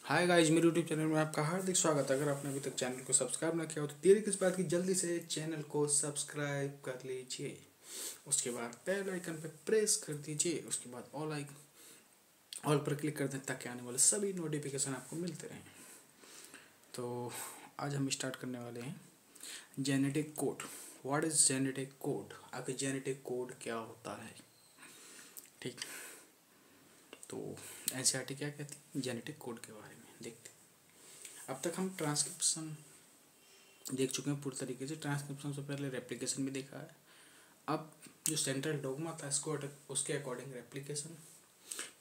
Hi guys, मेरे YouTube channel में आपका हार्दिक स्वागत है। अगर आपने अभी तक चैनल को सब्सक्राइब ना किया हो तो देरी किस बात की, जल्दी से चैनल को सब्सक्राइब कर लीजिए। उसके बाद बेल आइकन पे प्रेस कर दीजिए। उसके बाद ऑल पर क्लिक कर दें ताकि आने वाले सभी नोटिफिकेशन आपको मिलते रहें। तो आज हम स्टार्ट करने वाले हैं genetic code. What is genetic code? आखिर जेनेटिक कोड क्या होता है? ठीक, तो एनसीईआरटी क्या कहती है जेनेटिक कोड के बारे में देखते हैं। अब तक हम ट्रांसक्रिप्शन देख चुके हैं पूरी तरीके से। ट्रांसक्रिप्शन से पहले रेप्लिकेशन भी देखा है। अब जो सेंट्रल डोगमा था इसको उसके अकॉर्डिंग रेप्लिकेशन,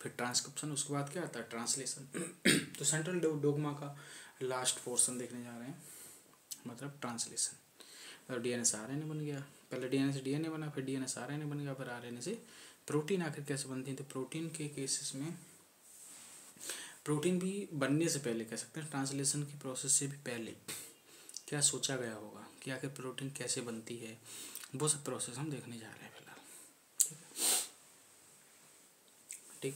फिर ट्रांसक्रिप्शन, उसके बाद क्या आता है ट्रांसलेशन। तो सेंट्रल डोगमा का लास्ट पोर्शन देखने जा रहे हैं, मतलब ट्रांसलेशन। तो डीएनए से आरएनए बन गया, पहले डीएनए से डीएनए बना, फिर डीएनए से आरएनए बन गया, फिर आरएनए से प्रोटीन आखिर कैसे बनती है। तो प्रोटीन के केसेस में प्रोटीन भी बनने से पहले कह सकते हैं, ट्रांसलेशन की प्रोसेस से भी पहले क्या सोचा गया होगा कि आखिर प्रोटीन कैसे बनती है, वो सब प्रोसेस हम देखने जा रहे हैं फिलहाल। ठीक,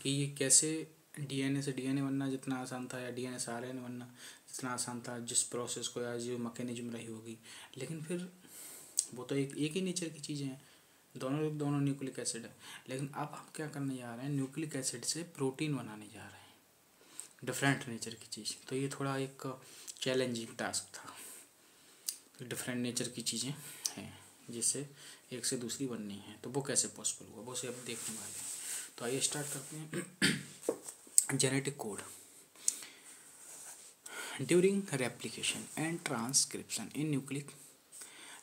कि ये कैसे डीएनए से डीएनए बनना जितना आसान था, या डीएनए से आरएनए बनना जितना आसान था, जिस प्रोसेस को या जो मैकेनिज्म रही होगी, लेकिन फिर वो तो एक ही नेचर की चीज़ें हैं, दोनों न्यूक्लिक एसिड है। लेकिन अब हम क्या करने जा रहे हैं, न्यूक्लिक एसिड से प्रोटीन बनाने जा रहे हैं, डिफरेंट नेचर की चीज़। तो ये थोड़ा एक चैलेंजिंग टास्क था। तो डिफरेंट नेचर की चीज़ें हैं जिससे एक से दूसरी बननी है, तो वो कैसे पॉसिबल हुआ वो से अब देखने वाले हैं। तो आइए स्टार्ट करते हैं। Genetic code during replication and transcription in nucleic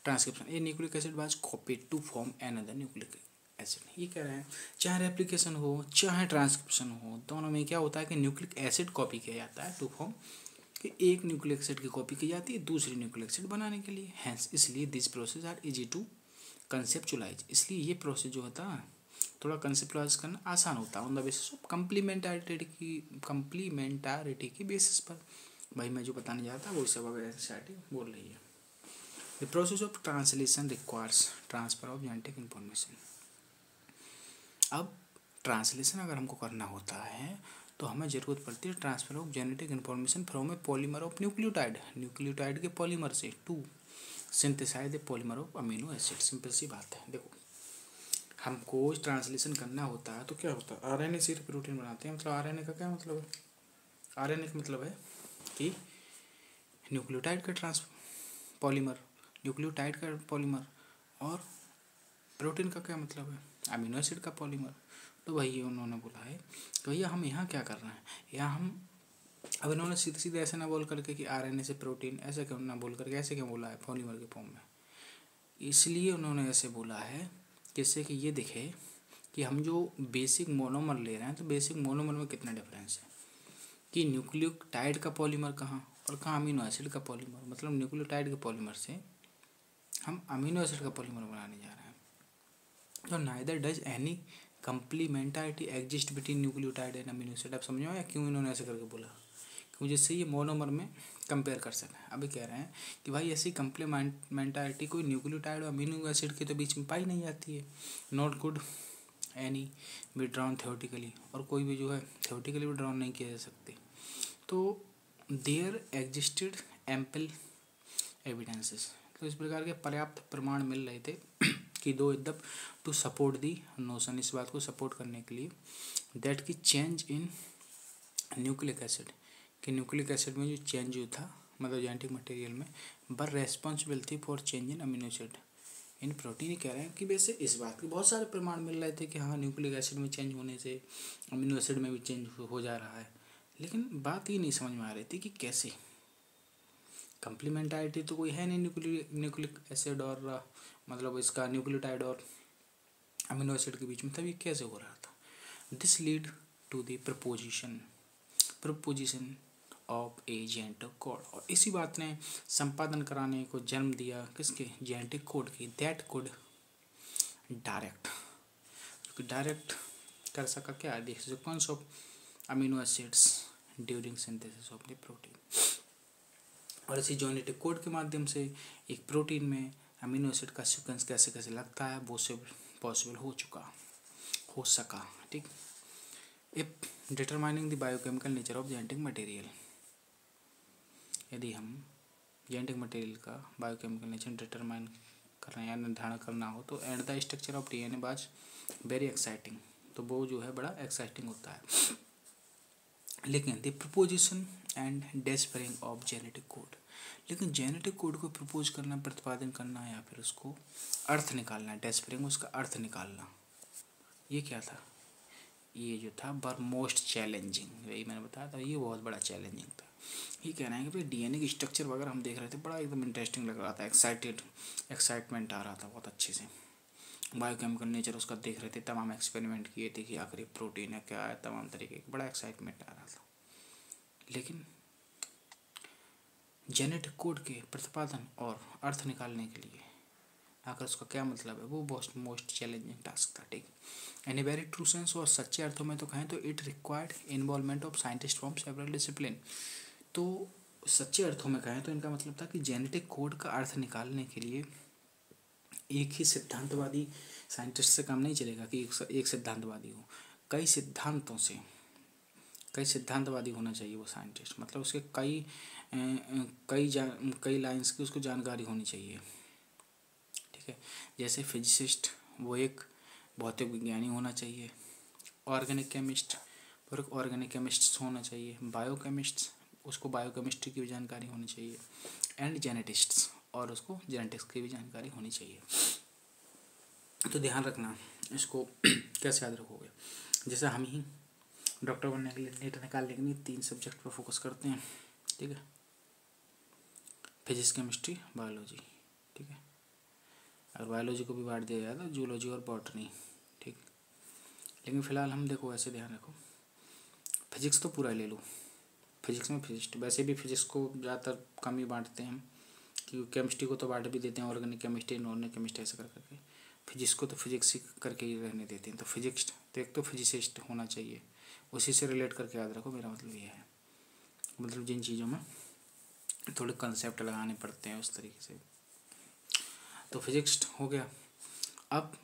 transcription a nucleic acid was copied to form another nucleic acid. ये कह रहे हैं चाहे रेप्लिकेशन हो चाहे ट्रांसक्रिप्शन हो, दोनों में क्या होता है कि न्यूक्लिक एसिड कॉपी किया जाता है टू फॉर्म, कि एक न्यूक्लिक एसिड की कॉपी की जाती है दूसरी न्यूक्लिक एसिड बनाने के लिए। हैंस इसलिए this process are easy to conceptualize. इसलिए ये प्रोसेस जो होता है थोड़ा कंसेप्चुलाइज करना आसान होता है ऑन द बेसिस ऑफ कंप्लीमेंटारिटी की बेसिस पर। भाई मैं जो बताने जाता वो सब अगर एनसीईआरटी बोल रही है। The process of translation requires transfer of genetic information. अब ट्रांसलेशन अगर हमको करना होता है तो हमें ज़रूरत पड़ती है transfer of genetic information from a polymer of nucleotide के पॉलीमर से to synthesise a polymer of amino acid. Simple सी बात है। देखो, हमको ट्रांसलेशन करना होता है तो क्या होता है, आरएनए से प्रोटीन बनाते हैं। मतलब आरएनए का क्या मतलब है? आरएनए का मतलब है कि न्यूक्लियोटाइड का पॉलीमर, न्यूक्लियोटाइड का पॉलीमर, और प्रोटीन का क्या मतलब है, अमीनो एसिड का पॉलीमर। तो भैया उन्होंने बोला है तो भैया हम यहाँ क्या कर रहे हैं, यहाँ हम अब इन्होंने सीधे सीधे ऐसे ना बोल करके कि आरएनए से प्रोटीन, ऐसे क्यों ना बोल करके ऐसे क्यों बोला है पॉलीमर के फॉर्म में। इसलिए उन्होंने ऐसे बोला है जिससे कि ये दिखे कि हम जो बेसिक मोनोमर ले रहे हैं तो बेसिक मोनोमर में कितना डिफरेंस है, कि न्यूक्लियोटाइड का पॉलीमर कहाँ और कहाँ अमीनो एसिड का पॉलीमर। मतलब न्यूक्लियोटाइड के पॉलीमर से हम अमीनो एसिड का पॉलीमर बनाने जा रहे हैं। तो neither does any complementarity exist between nucleotide and amino acid. आप समझो या क्यों इन्होंने ऐसे करके बोला, क्यों जिससे ये मोनोमर में कंपेयर कर सकें। अभी कह रहे हैं कि भाई ऐसी कंप्लीमेंटारिटी कोई न्यूक्लियोटाइड और अमीनो एसिड के तो बीच में पाई नहीं जाती है। Not good any withdrawn theoretically, और कोई भी जो है थ्योरेटिकली विड्रॉन नहीं किया जा सकते। तो देयर एग्जिस्टेड एम्पल एविडेंसेस। तो इस प्रकार के पर्याप्त प्रमाण मिल रहे थे कि दो एकदम टू सपोर्ट दी नोशन, इस बात को सपोर्ट करने के लिए, दैट की चेंज इन न्यूक्लिक एसिड, कि न्यूक्लिक एसिड में जो चेंज जो था मतलब जेनेटिक मटेरियल में, बर रेस्पॉन्सिबल थी for change in amino acid in protein. कह रहे हैं कि वैसे इस बात के बहुत सारे प्रमाण मिल रहे थे कि हाँ न्यूक्लिक एसिड में चेंज होने से अमीनो एसिड में भी चेंज हो जा रहा है, लेकिन बात ये नहीं समझ में आ रही थी कि कैसे। कंप्लीमेंटारिटी तो कोई है नहीं न्यूक्लिक एसिड और मतलब इसका न्यूक्लियोटाइड और अमीनो एसिड के बीच में, तब ये कैसे हो रहा था। This lead to the proposition of a genetic code. और इसी बात ने संपादन कराने को जन्म दिया किसके, जेनेटिक कोड की। दैट कोड डायरेक्ट कर सका क्या, the sequence of amino acids during synthesis of the protein. और इसी जेनेटिक कोड के माध्यम से एक प्रोटीन में अमीनो एसिड का सीक्वेंस कैसे कैसे लगता है वो सब पॉसिबल हो सका। ठीक, if determining the biochemical nature of genetic material, यदि हम जेनेटिक मटेरियल का बायोकेमिकल नेचर डिटरमाइन करना या निर्धारण करना हो तो and the structure of DNA was very exciting, तो वो जो है बड़ा एक्साइटिंग होता है। लेकिन the proposition and deciphering of genetic code, लेकिन जेनेटिक कोड को प्रपोज करना, प्रतिपादन करना या फिर उसको अर्थ निकालना, डेस्परिंग उसका अर्थ निकालना, ये क्या था, ये जो था बर मोस्ट चैलेंजिंग, वही मैंने बताया था, ये बहुत बड़ा चैलेंजिंग था। ये कहना है कि भाई डीएनए की स्ट्रक्चर वगैरह हम देख रहे थे, बड़ा एकदम इंटरेस्टिंग लग रहा था, एक्साइटमेंट आ रहा था बहुत अच्छे से। बायोकेमिकल नेचर उसका देख रहे थे, तमाम एक्सपेरिमेंट किए थे कि आखिर प्रोटीन है क्या है, तमाम तरीके की, बड़ा एक्साइटमेंट आ रहा था। लेकिन जेनेटिक कोड के प्रतिपादन और अर्थ निकालने के लिए आखिर उसका क्या मतलब है, वो बहुत मोस्ट चैलेंजिंग टास्क था। ठीक, एनी वेरी ट्रू सेंस, और सच्चे अर्थों में तो कहें तो it required involvement of scientist from several discipline. तो सच्चे अर्थों में कहें तो इनका मतलब था कि जेनेटिक कोड का अर्थ निकालने के लिए एक ही सिद्धांतवादी साइंटिस्ट से काम नहीं चलेगा कि एक सिद्धांतवादी हो, कई सिद्धांतों से, कई सिद्धांतवादी होना चाहिए वो साइंटिस्ट, मतलब उसके कई लाइंस की उसको जानकारी होनी चाहिए। ठीक है, जैसे फिजिसिस्ट वो एक भौतिक विज्ञानी होना चाहिए, ऑर्गेनिक केमिस्ट और एक ऑर्गेनिक केमिस्ट होना चाहिए, बायोकेमिस्ट उसको बायोकेमिस्ट्री की भी जानकारी होनी चाहिए, एंड जेनेटिस्ट्स और उसको जेनेटिक्स की भी जानकारी होनी चाहिए। तो ध्यान रखना इसको कैसे याद रखोगे, जैसे हम ही डॉक्टर बनने के लिए नीट निकालने के लिए 3 सब्जेक्ट पर फोकस करते हैं। ठीक है, फिजिक्स, केमिस्ट्री, बायोलॉजी। ठीक है, अगर बायोलॉजी को भी बांट दिया जाए तो जूलॉजी और बॉटनी। ठीक, लेकिन फ़िलहाल हम देखो ऐसे ध्यान रखो, फिजिक्स तो पूरा ले लो, फिजिक्स में फिजिस्ट, वैसे भी फिजिक्स को ज़्यादातर कम ही बांटते हैं हम, क्योंकि केमिस्ट्री को तो बांट भी देते हैं, ऑर्गेनिक केमिस्ट्री, इनऑर्गेनिक केमिस्ट्री ऐसा कर करके, फिजिक्स को तो फिजिक्स ही करके ही रहने देते हैं। तो फिजिक्स तो एक तो फिजिसिस्ट होना चाहिए, उसी से रिलेट करके याद रखो, मेरा मतलब ये है, मतलब जिन चीज़ों में थोड़े कंसेप्ट लगाने पड़ते हैं उस तरीके से। तो फिजिक्स हो गया। अब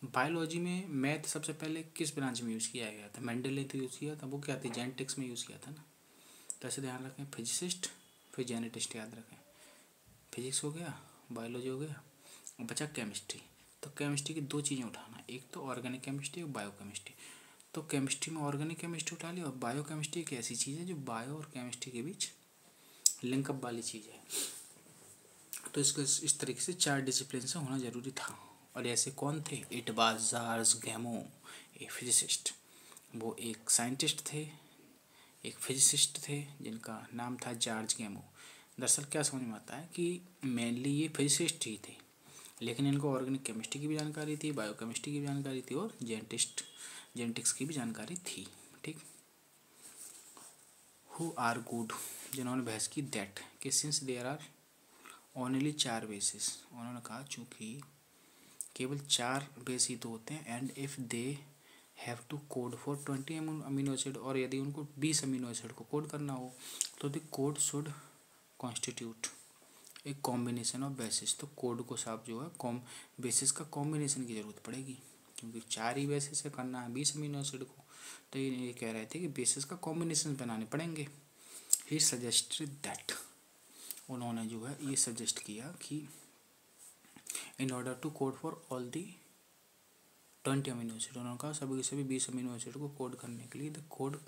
बायोलॉजी में मैथ सबसे पहले किस ब्रांच में यूज़ किया गया था, मेंडल ने तो यूज़ किया था, वो क्या थी, जेनेटिक्स में यूज़ किया था ना। तो ऐसे ध्यान रखें, फिजिसिस्ट फिर जेनेटिस्ट याद रखें, फिजिक्स हो गया, बायोलॉजी हो गया, और बचा केमिस्ट्री। तो केमिस्ट्री की 2 चीज़ें उठाना, एक तो ऑर्गेनिक केमिस्ट्री और बायोकेमिस्ट्री। तो केमिस्ट्री में ऑर्गेनिक केमिस्ट्री उठा ली, और बायोकेमिस्ट्री एक ऐसी चीज़ है जो बायो और केमिस्ट्री के बीच लिंकअप वाली चीज़ है। तो इसको इस तरीके से 4 डिसिप्लिन से होना ज़रूरी था। और ऐसे कौन थे, it was Charles गैमो, A physicist, वो एक साइंटिस्ट थे, एक फिजिसिस्ट थे जिनका नाम था जॉर्ज गैमो। दरअसल क्या समझ में आता है कि मेनली ये फिजिसिस्ट ही थे, लेकिन इनको ऑर्गेनिक केमिस्ट्री की भी जानकारी थी, बायोकेमिस्ट्री की भी जानकारी थी, और जेनेटिक्स की भी जानकारी थी। ठीक, हु आर गुड, जिन्होंने बहस की दैट कि since there are only 4 basis, उन्होंने कहा चूँकि केवल 4 बेस ही तो होते हैं, and if they have to code for 20 amino acid, और यदि उनको 20 अमीनो एसिड को कोड करना हो तो द कोड शुड कॉन्स्टिट्यूट एक कॉम्बिनेशन ऑफ बेसिस। तो कोड को साफ जो है बेसिस का कॉम्बिनेशन की ज़रूरत पड़ेगी, क्योंकि 4 ही बेसिस से करना है 20 अमीनो एसिड को, तो ये कह रहे थे कि बेसिस का कॉम्बिनेशन बनाने पड़ेंगे। ही सजेस्टेड दैट, उन्होंने जो है ये सजेस्ट किया कि in order to code for all the 20 amino acid, उन्होंने कहा सभी के सभी 20 अमीनो एसिड को कोड करने के लिए the code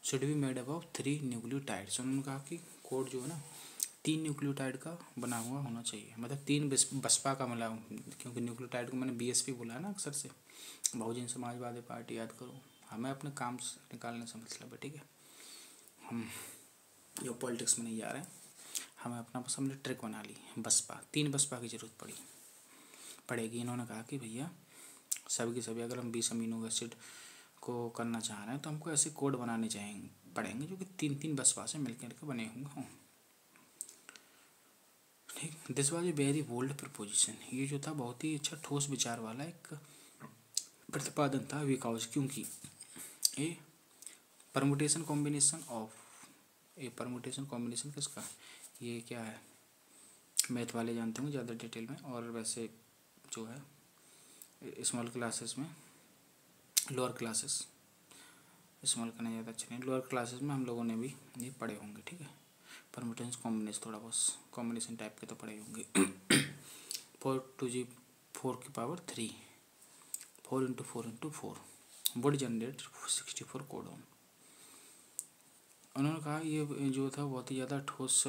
should be made up of 3 nucleotides. उन्होंने कहा कि कोड जो है ना 3 न्यूक्लियोटाइड का बना हुआ होना चाहिए, मतलब 3 बसपा का, मतलब क्योंकि न्यूक्लियोटाइड को मैंने बीएसपी बोला है ना अक्सर से, बहुजन समाजवादी पार्टी याद करो, हमें अपने काम निकालने से मतलब है। ठीक है, हम जो पॉलिटिक्स में नहीं जा रहे हैं, हमें अपना बस हमने ट्रिक बना ली, बसपा 3 बसपा की ज़रूरत पड़ेगी। इन्होंने कहा कि भैया सभी के सभी अगर हम 20 अमीनो एसिड को करना चाह रहे हैं तो हमको ऐसे कोड बनाने पड़ेंगे जो कि 3 बसपा से मिलकर के बने होंगे। ठीक, this was a very bold proposition, ये जो था बहुत ही अच्छा ठोस विचार वाला एक प्रतिपादन था, बिकॉज क्योंकि ए परमुटेशन कॉम्बिनेशन किसका, ये क्या है, मैथ वाले जानते होंगे ज़्यादा डिटेल में, और वैसे जो है स्मॉल क्लासेस में, लोअर क्लासेस स्मॉल करना ज़्यादा अच्छा नहीं। लोअर क्लासेस में हम लोगों ने भी ये पढ़े होंगे, ठीक है। परम्यूटेशन कॉम्बिनेशन थोड़ा बहुत कॉम्बिनेशन टाइप के तो पढ़े होंगे। 4 4 की पावर 3, 4 × 4 × 4 वुड जनरेट 64 कोडॉन। उन्होंने कहा ये जो था बहुत ही ज़्यादा ठोस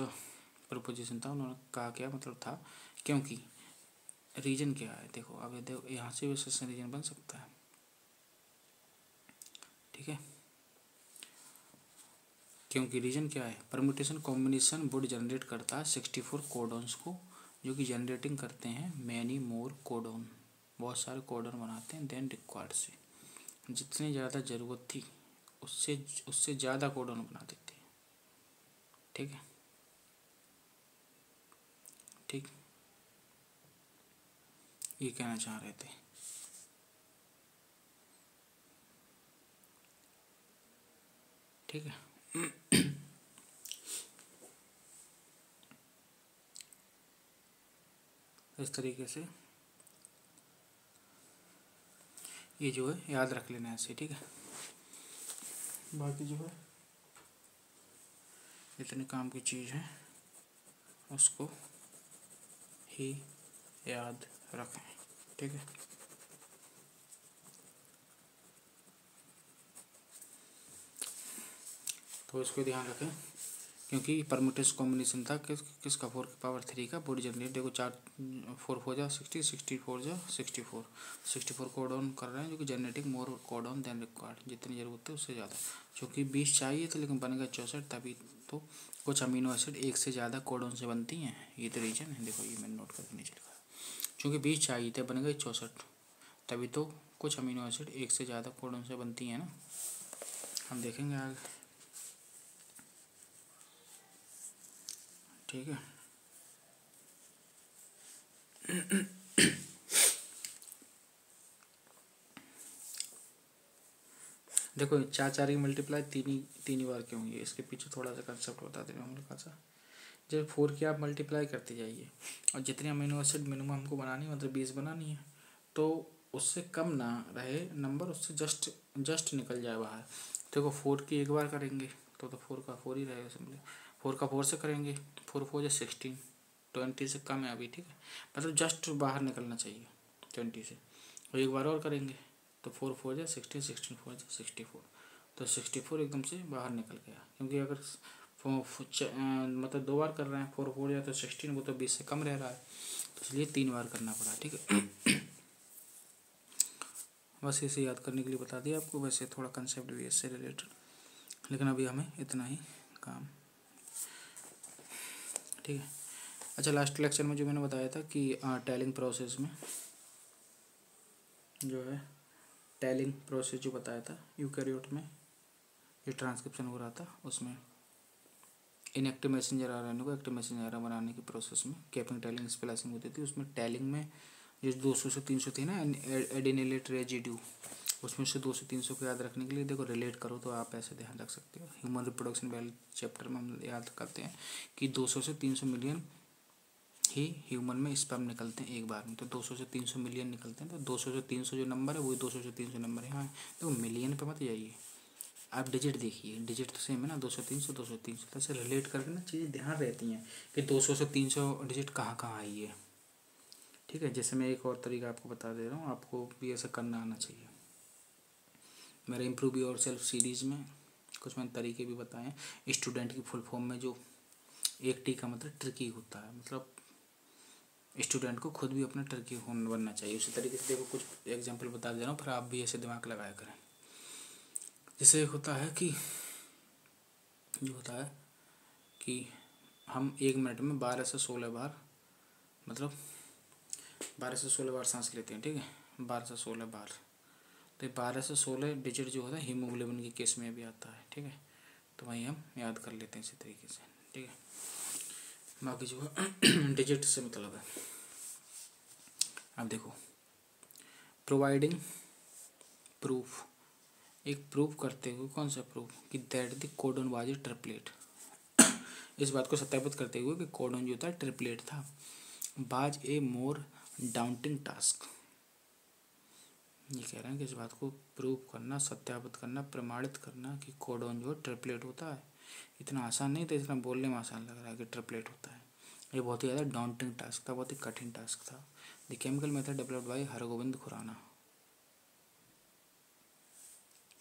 प्रपोजिशन था। उन्होंने कहा क्या मतलब था, क्योंकि रीजन क्या है, देखो अब देखो यहाँ से भी सेशन रीजन बन सकता है, ठीक है। क्योंकि रीजन क्या है, परम्यूटेशन कॉम्बिनेशन वुड जनरेट करता है 64 कोडॉन्स को, जो कि जनरेटिंग करते हैं मैनी मोर कोडॉन, बहुत सारे कोडॉन बनाते हैं देन रिक्वायर्ड से, जितनी ज़्यादा ज़रूरत थी उससे ज़्यादा कोडॉन बना देते हैं, ठीक है। ठीक, ये कहना चाह रहे थे। ठीक है। इस तरीके से ये जो है याद रख लेना ऐसे, ठीक है। बाकी जो है इतने काम की चीज़ है उसको ही याद रखें, ठीक है। तो इसको ध्यान रखें, क्योंकि परम्यूटेशन कॉम्बिनेशन था किसका 4 की पावर 3 का बॉडी जनरेट। देखो 4 4 4 जा 60, 64 जा 64, 64 कोडॉन कर रहे हैं, जो कि generating more codon than required, जितनी ज़रूरत है उससे ज़्यादा। क्योंकि 20 चाहिए था लेकिन बन गया 64, तभी तो कुछ अमीनो एसिड एक से ज़्यादा कोडॉन से बनती हैं, ये तो रीजन है। देखो ये मैंने नोट करके नीचे लिखा, चूँकि 20 चाहिए थे बन गए 64, तभी तो कुछ अमीनो एसिड एक से ज़्यादा कोडॉन से बनती हैं ना। हम देखेंगे आगे, ठीक है। देखो 4 की मल्टीप्लाई तीन ही बार क्यों हुई है, इसके पीछे थोड़ा सा कंसेप्ट बता दे रहा हूँ हल्का सा। जब 4 की आप मल्टीप्लाई करते जाइए और जितनी अमीनो एसिड मिनिमम हमको बनानी है, मतलब 20 बनानी है, तो उससे कम ना रहे नंबर, उससे जस्ट निकल जाए बाहर। देखो 4 की एक बार करेंगे तो 4 का 4 ही रहेगा सिंपली। 4 का 4 से करेंगे, 4 4 जा 16, 20 से कम है अभी, ठीक है। मतलब जस्ट बाहर निकलना चाहिए 20 से। और एक बार और करेंगे तो 4 4 जा 16, 16 4 जा 64, तो 64 एकदम से बाहर निकल गया। क्योंकि अगर मतलब 2 बार कर रहे हैं, 4 4 या तो 16, वो तो 20 से कम रह रहा है, तो इसलिए 3 बार करना पड़ा, ठीक है। बस इसे याद करने के लिए बता दिया आपको। वैसे थोड़ा कंसेप्ट भी है इससे रिलेटेड, लेकिन अभी हमें इतना ही काम, ठीक है। अच्छा, लास्ट लेक्चर में जो मैंने बताया था कि टेलिंग प्रोसेस में जो है, टेलिंग प्रोसेस जो बताया था यूकैरियोट में जो ट्रांसक्रिप्शन हो रहा था, उसमें इनएक्टिव मैसेंजर आरएनए को एक्टिव मैसेंजर आरएनए बनाने की प्रोसेस में कैपिंग, टेलिंग, स्प्लाइसिंग होती थी। उसमें टेलिंग में जो 200 से 300 थी ना एडिनिलेट रेजिड्यू, उसमें से 200 300 को याद रखने के लिए देखो रिलेट करो तो आप ऐसे ध्यान रख सकते हो। ह्यूमन रिप्रोडक्शन वाले चैप्टर में हम याद करते हैं कि 200 से 300 मिलियन ही ह्यूमन में स्पर्म निकलते हैं एक बार में। तो 200 से 300 मिलियन निकलते हैं, तो 200 से 300 जो नंबर है वही 200 से 300 नंबर है। हाँ देखो मिलियन पे मत जाइए, आप डिजिट देखिए, डिजिट तो सेम है ना, 200 300 200 300, तो ऐसे रिलेट करके ना चीज़ें ध्यान रहती हैं कि 200 से 300 डिजिट कहाँ कहाँ आई है, ठीक है। जैसे मैं एक और तरीका आपको बता दे रहा हूँ, आपको भी ऐसा करना आना चाहिए। मेरे इम्प्रूव योर सेल्फ सीरीज़ में कुछ मैंने तरीके भी बताए हैं। स्टूडेंट की फुल फॉर्म में जो एक टी का मतलब ट्रिकी होता है, मतलब स्टूडेंट को खुद भी अपना ट्रिकी बनना चाहिए। उसी तरीके से देखो कुछ एग्जांपल बता दे रहा हूँ, फिर आप भी ऐसे दिमाग लगाया करें। जैसे एक होता है कि जो होता है कि हम 1 मिनट में 12 से 16 बार, मतलब 12 से 16 बार सांस लेते हैं, ठीक है, 12 से 16 बार। तो 12 से 16 डिजिट जो होता है हीमोग्लोबिन के केस में भी आता है, ठीक है। तो वही हम याद कर लेते हैं इसी तरीके से, ठीक है। बाकी जो है डिजिट से मतलब है, अब देखो प्रोवाइडिंग प्रूफ, एक प्रूफ करते हुए, कौन सा प्रूफ, कि that the codon was a triplet. इस बात को सत्यापित करते हुए कि कोडन जो था ट्रिपलेट था। बाज ए मोर डाउंटिंग टास्क, ये कह रहे हैं कि इस बात को प्रूव करना, सत्यापित करना, प्रमाणित करना कि कोडॉन जो ट्रिपलेट होता है। इतना आसान नहीं था, इतना बोलने में आसान लग रहा है कि ट्रिपलेट होता है। ये बहुत ही ज़्यादा डाउंटिंग टास्क था, बहुत ही कठिन टास्क था। The chemical method developed by Hargobind Khorana.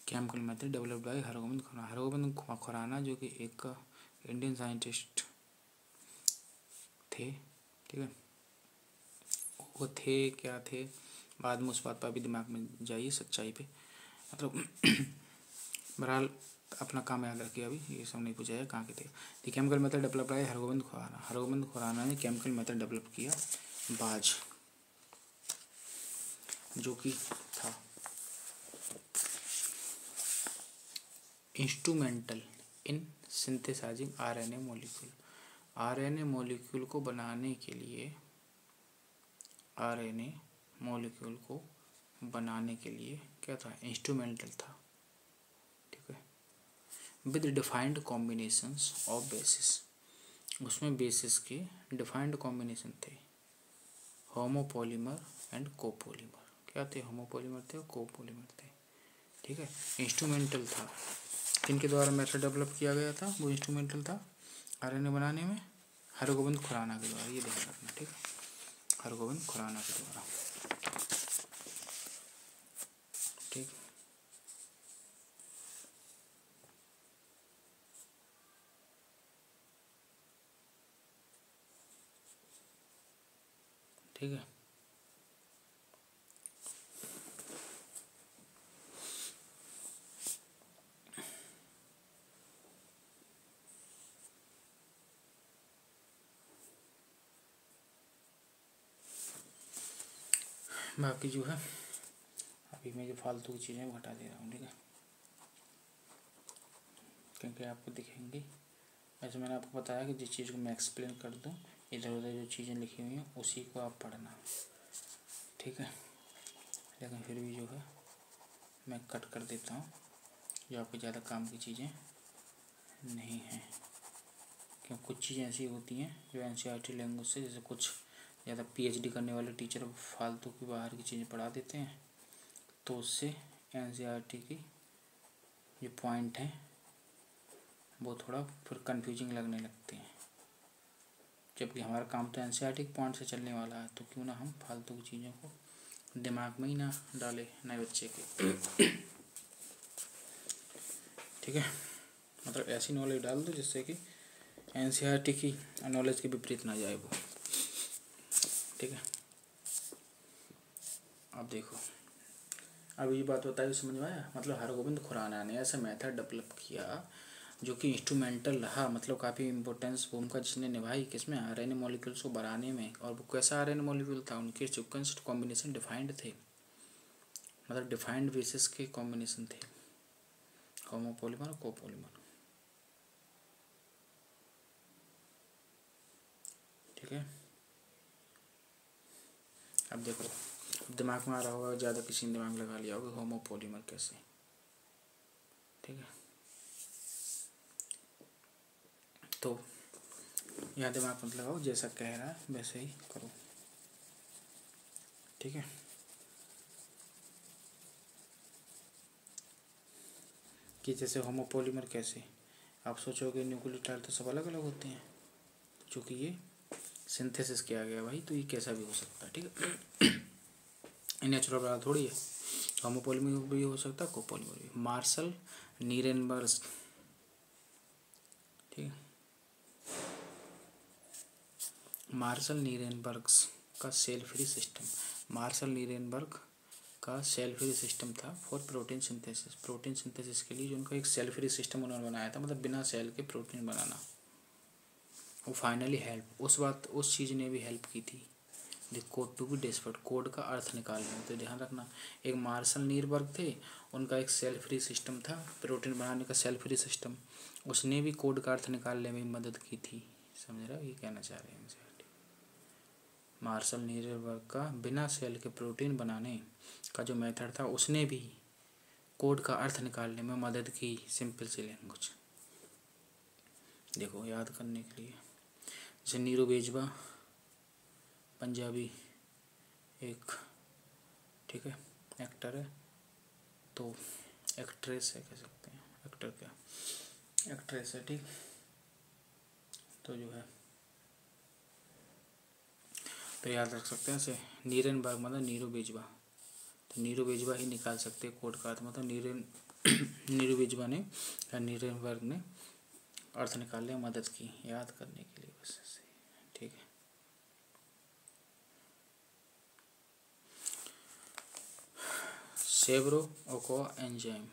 Chemical method developed by Hargobind Khorana. Hargobind Khorana जो कि एक इंडियन साइंटिस्ट थे, ठीक है। वो थे क्या थे, बाद में उस बात पर अभी दिमाग में जाइए, सच्चाई पे मतलब बहरहाल अपना काम याद रखिए, अभी ये सब नहीं पूछा है कहाँ के थे। The chemical method develop by Hargobind Khorana. Hargobind Khorana ने केमिकल मेथड डेवलप किया बाज, जो कि था instrumental in synthesizing RNA molecule. RNA molecule को बनाने के लिए, आरएनए मॉलिक्यूल को बनाने के लिए क्या था, इंस्ट्रूमेंटल था, ठीक है। With defined combinations of basis, उसमें बेसिस के डिफाइंड कॉम्बिनेशन थे, होमोपॉलीमर एंड कोपॉलीमर। क्या थे, होमोपॉलीमर थे और कोपॉलीमर थे, ठीक है। इंस्ट्रूमेंटल था, किनके द्वारा मेथड डेवलप किया गया था, वो इंस्ट्रूमेंटल था आरएनए बनाने में, हरगोविंद खुराना के द्वारा, ये ध्यान रखना, ठीक है, हरगोविंद खुराना के द्वारा, ठीक। ठीक है, बाकी जो है अभी मैं जो फालतू की चीज़ें वो हटा दे रहा हूँ, ठीक है, क्योंकि आपको दिखेंगी। वैसे मैंने आपको बताया कि जिस चीज़ को मैं एक्सप्लेन कर दूँ, इधर उधर जो चीज़ें लिखी हुई हैं उसी को आप पढ़ना, ठीक है। लेकिन फिर भी जो है मैं कट कर देता हूँ, जो आपको ज़्यादा काम की चीज़ें नहीं हैं, क्योंकि कुछ चीज़ें ऐसी होती हैं जो एनसीईआरटी लैंग्वेज से, जैसे कुछ ज़्यादा पीएचडी करने वाले टीचर फालतू की बाहर की चीज़ें पढ़ा देते हैं, तो उससे एनसीईआरटी की जो पॉइंट हैं वो थोड़ा फिर कंफ्यूजिंग लगने लगते हैं, जबकि हमारा काम तो एनसीईआरटी के पॉइंट से चलने वाला है। तो क्यों ना हम फालतू की चीज़ों को दिमाग में ही ना डाले नए बच्चे के, ठीक है। मतलब ऐसी नॉलेज डाल दो जिससे कि एनसीईआरटी की नॉलेज के विपरीत ना जाए वो, ठीक है। अब देखो, अब ये बात बताइए, समझ में आया। मतलब हरगोविंद खुराना ने ऐसा मेथड डेवलप किया जो कि इंस्ट्रूमेंटल रहा, मतलब काफ़ी इम्पोर्टेंस भूमिका जिसने निभाई किसमें, आरएनए मॉलिक्यूल्स को बनाने में। और वो कैसा आरएनए मॉलिक्यूल था, उनके सीक्वेंस कॉम्बिनेशन डिफाइंड थे, मतलब डिफाइंड बेसिस के कॉम्बिनेशन थे, होमोपॉलीमर और कोपॉलीमर, ठीक है। अब देखो, दिमाग में आ रहा होगा, ज़्यादा किसी ने दिमाग लगा लिया होगा होमोपॉलीमर कैसे, ठीक है। तो यहाँ दिमाग मत लगाओ, जैसा कह रहा है वैसे ही करो, ठीक है। कि जैसे होमोपॉलीमर कैसे, आप सोचोगे न्यूक्लियोटाइड तो सब अलग अलग होते हैं, चूँकि ये सिंथेसिस किया गया भाई, तो ये कैसा भी हो सकता है, ठीक है। नेचुरल बना थोड़ी है, होमोपॉलीमर भी हो सकता है, कोपॉलीमर भी। मार्शल नीरेनबर्ग, ठीक है, मार्शल नीरेनबर्ग का cell free system, Marshall Nirenberg का सेल फ्री सिस्टम था for protein synthesis, protein synthesis के लिए जो उनका एक सेल फ्री सिस्टम उन्होंने बनाया था, मतलब बिना सेल के प्रोटीन बनाना। वो फाइनली हेल्प, उस चीज़ ने भी हेल्प की थी the code to be discovered, code का अर्थ निकालने में। तो ध्यान रखना, एक मार्शल नीरबर्ग थे, उनका एक सेल फ्री सिस्टम था, प्रोटीन बनाने का सेल फ्री सिस्टम, उसने भी कोड का अर्थ निकालने में मदद की थी। समझ रहा है ये कहना चाह रहे हैं इनसे। मार्शल नीरबर्ग का बिना सेल के प्रोटीन बनाने का जो मेथड था, उसने भी कोड का अर्थ निकालने में मदद की, सिंपल सी लैंग्वेज। देखो याद करने के लिए, जैसे नीरू बेजवा पंजाबी एक, ठीक है, एक्टर है तो एक्ट्रेस है, कह सकते हैं, एक्टर क्या, एक्ट्रेस है, ठीक। तो जो है तो याद रख सकते हैं इसे, नीरेनबर्ग मतलब नीरू बेजवा, तो नीरू बेजवा ही निकाल सकते हैं कोड का अर्थ, मतलब नीरू बेजवा ने या नीरेनबर्ग ने अर्थ निकालने में मदद की, याद करने के लिए बस ऐसे, ठीक है। सेब्रो ओकोआ एंजाइम,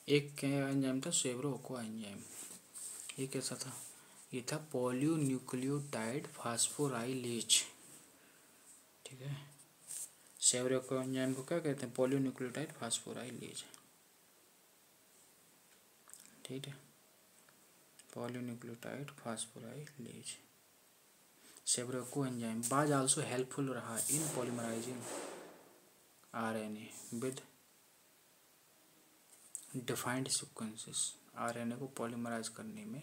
एक क्या एंजाइम था, सेब्रो ओकोआ एंजाइम, ये कैसा था, ये था पॉलीन्यूक्लियोटाइड फास्फोराइलेज, ठीक है। सेब्रो ओकोआ एंजाइम को क्या कहते हैं, पॉलीन्यूक्लियोटाइड फास्फोराइलेज, ठीक है, polynucleotide phosphorylase. Severo Ochoa enzyme was also helpful रहा in polymerising RNA with defined sequences, RNA को पॉलीमराइज करने में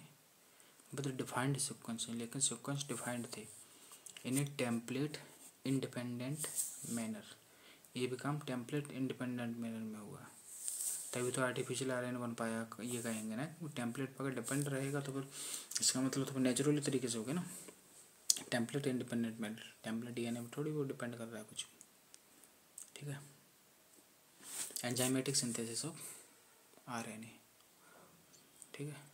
विद डिफाइंड सीक्वेंस, लेकिन सीक्वेंस डिफाइंड थे, in a template independent manner, ये भी काम टेम्पलेट इंडिपेंडेंट मैनर में हुआ, तभी तो आर्टिफिशियल आरएनए बन पाया, ये कहेंगे ना, वो टेम्पलेट पर अगर डिपेंड रहेगा तो फिर इसका मतलब तो नेचुरली तरीके से हो गया ना, template independent manner, template DNA में थोड़ी वो डिपेंड कर रहा है कुछ, ठीक है। एंजाइमेटिक सिंथेसिस ऑफ आरएनए, ठीक है।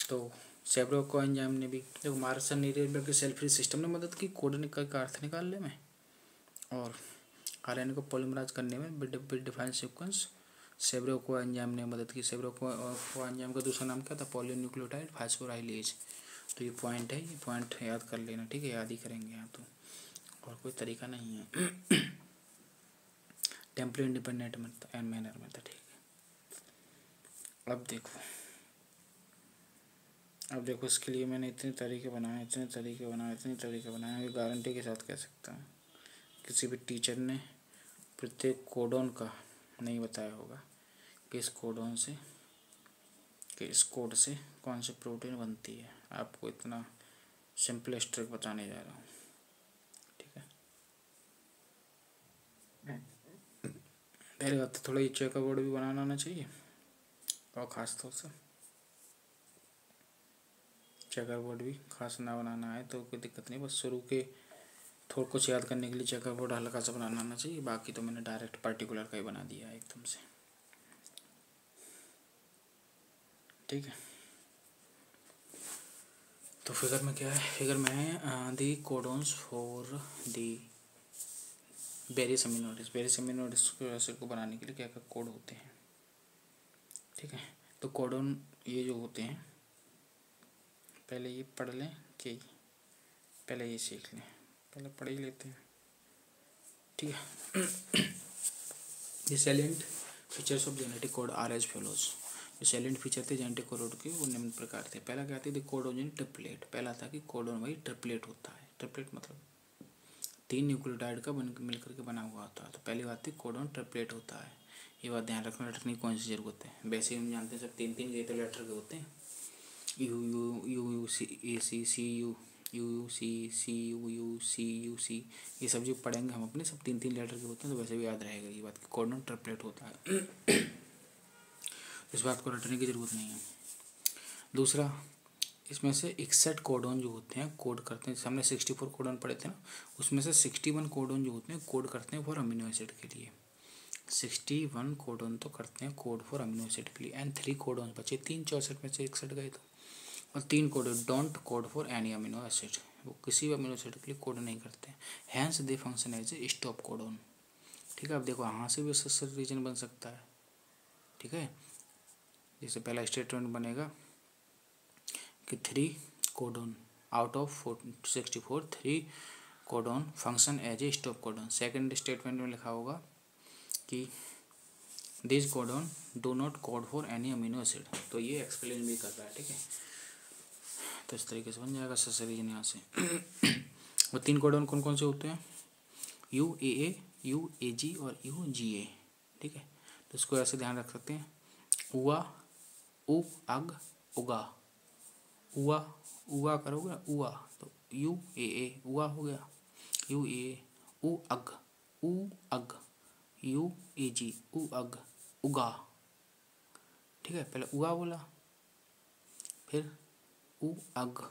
तो सेब्रो ओकोआ एंजाइम ने भी देखो मार्सन नीरेनबर्ग के सेल फ्री सिस्टम ने मदद की कोड का अर्थ निकालने में, और आरएनए को पॉलीमराइज करने में with defined sequence Severo Ochoa enzyme ने मदद की। सेब्रो ओकोआ एंजाइम का दूसरा नाम क्या था, पॉलीन्यूक्लियोटाइड फास्फोराइलेज। तो ये पॉइंट है, ये पॉइंट याद कर लेना, ठीक है, याद ही करेंगे यहाँ तो, और कोई तरीका नहीं है। टेम्पलेट इंडिपेंडेंट मैनर में था, ठीक है। अब देखो इसके लिए मैंने इतने तरीके बनाए, ये गारंटी के साथ कह सकता हूँ, किसी भी टीचर ने प्रत्येक कोडोन का नहीं बताया होगा कि इस कोडोन से, कि इस कोड से कौन सी प्रोटीन बनती है, आपको इतना सिंपलेस्ट ट्रिक बताने जा रहा हूँ, ठीक है। पहले बात तो थोड़ा ये चेकर बोर्ड भी बनाना आना चाहिए, और ख़ास तौर से चेकर बोर्ड भी खास ना बनाना है तो कोई दिक्कत नहीं, बस शुरू के थोड़ा कुछ याद करने के लिए चेकर बोर्ड हल्का सा बनाना आना चाहिए, बाकी तो मैंने डायरेक्ट पर्टिकुलर का ही बना दिया है एकदम से, ठीक है। तो फिगर में क्या है, फिगर में है the codons for the various amino acid को बनाने के लिए क्या क्या कोड होते हैं, ठीक है। तो कोडोन ये जो होते हैं, पहले ये पढ़ लें कि पहले ये सीख लें, पहले पढ़ ही लेते हैं, ठीक है। ये salient features of genetic code are as follows, जो सैलिएंट फीचर थे जेनेटिक कोड के वो निम्न प्रकार थे। पहला क्या थी, कोडोन ट्रिपलेट, पहला था कि कोडोन वही ट्रिपलेट होता है, ट्रिपलेट मतलब 3 न्यूक्लियोटाइड का मिलकर के बना हुआ होता है। तो पहली बात थी कोडोन ट्रिपलेट होता है, ये बात ध्यान रखने की कौन सी जरूरत है, वैसे ही हम जानते हैं सब 3-3 के लेटर के होते हैं, U U U U C A C C U U U C C U U C U C, ये सब जो पढ़ेंगे हम अपने सब 3-3 लेटर के होते हैं, तो वैसे भी याद रहेगा ये बात कि कोडोन ट्रिपलेट होता है। इस बात को रटने की ज़रूरत नहीं है। दूसरा, इसमें से 61 कोडोन जो होते हैं कोड करते हैं, हमने 64 कोडोन पढ़े थे ना, उसमें से 61 कोडोन जो होते हैं कोड करते हैं फॉर अमीनो एसिड के लिए, 61 कोडोन तो करते हैं कोड फॉर अमीनो एसिड के लिए, एंड 3 कोडोन बचे, 3 64 में से 61 गए तो, और 3 codon don't code for any amino acid, वो किसी भी अमीनो एसिड के लिए कोड नहीं करते हैं, hence they function as a stop codon, ठीक है। अब देखो यहाँ से भी रिसेसिव रीजन बन सकता है, ठीक है। जैसे पहला स्टेटमेंट बनेगा कि 3 codon out of 64 3 codon function as a stop codon. Second statement में लिखा होगा कि this codon do not code for any amino acid, तो ये एक्सप्लेन भी कर रहा है, ठीक है। तो इस तरीके से बन जाएगा रिसेसिव रीजन यहाँ से। वो 3 कोडोन कौन कौन से होते हैं, U A A, U A G और यू जी ए, ठीक है। तो इसको ऐसे ध्यान रख सकते हैं, उआ उ अग उगा, उआ उआ करोगे उआ, तो यू ए ए उआ हो गया, यू ए उ अग उ अग, UAG, उ अग, उगा। ठीक है, पहले उगा बोला, फिर उ अग,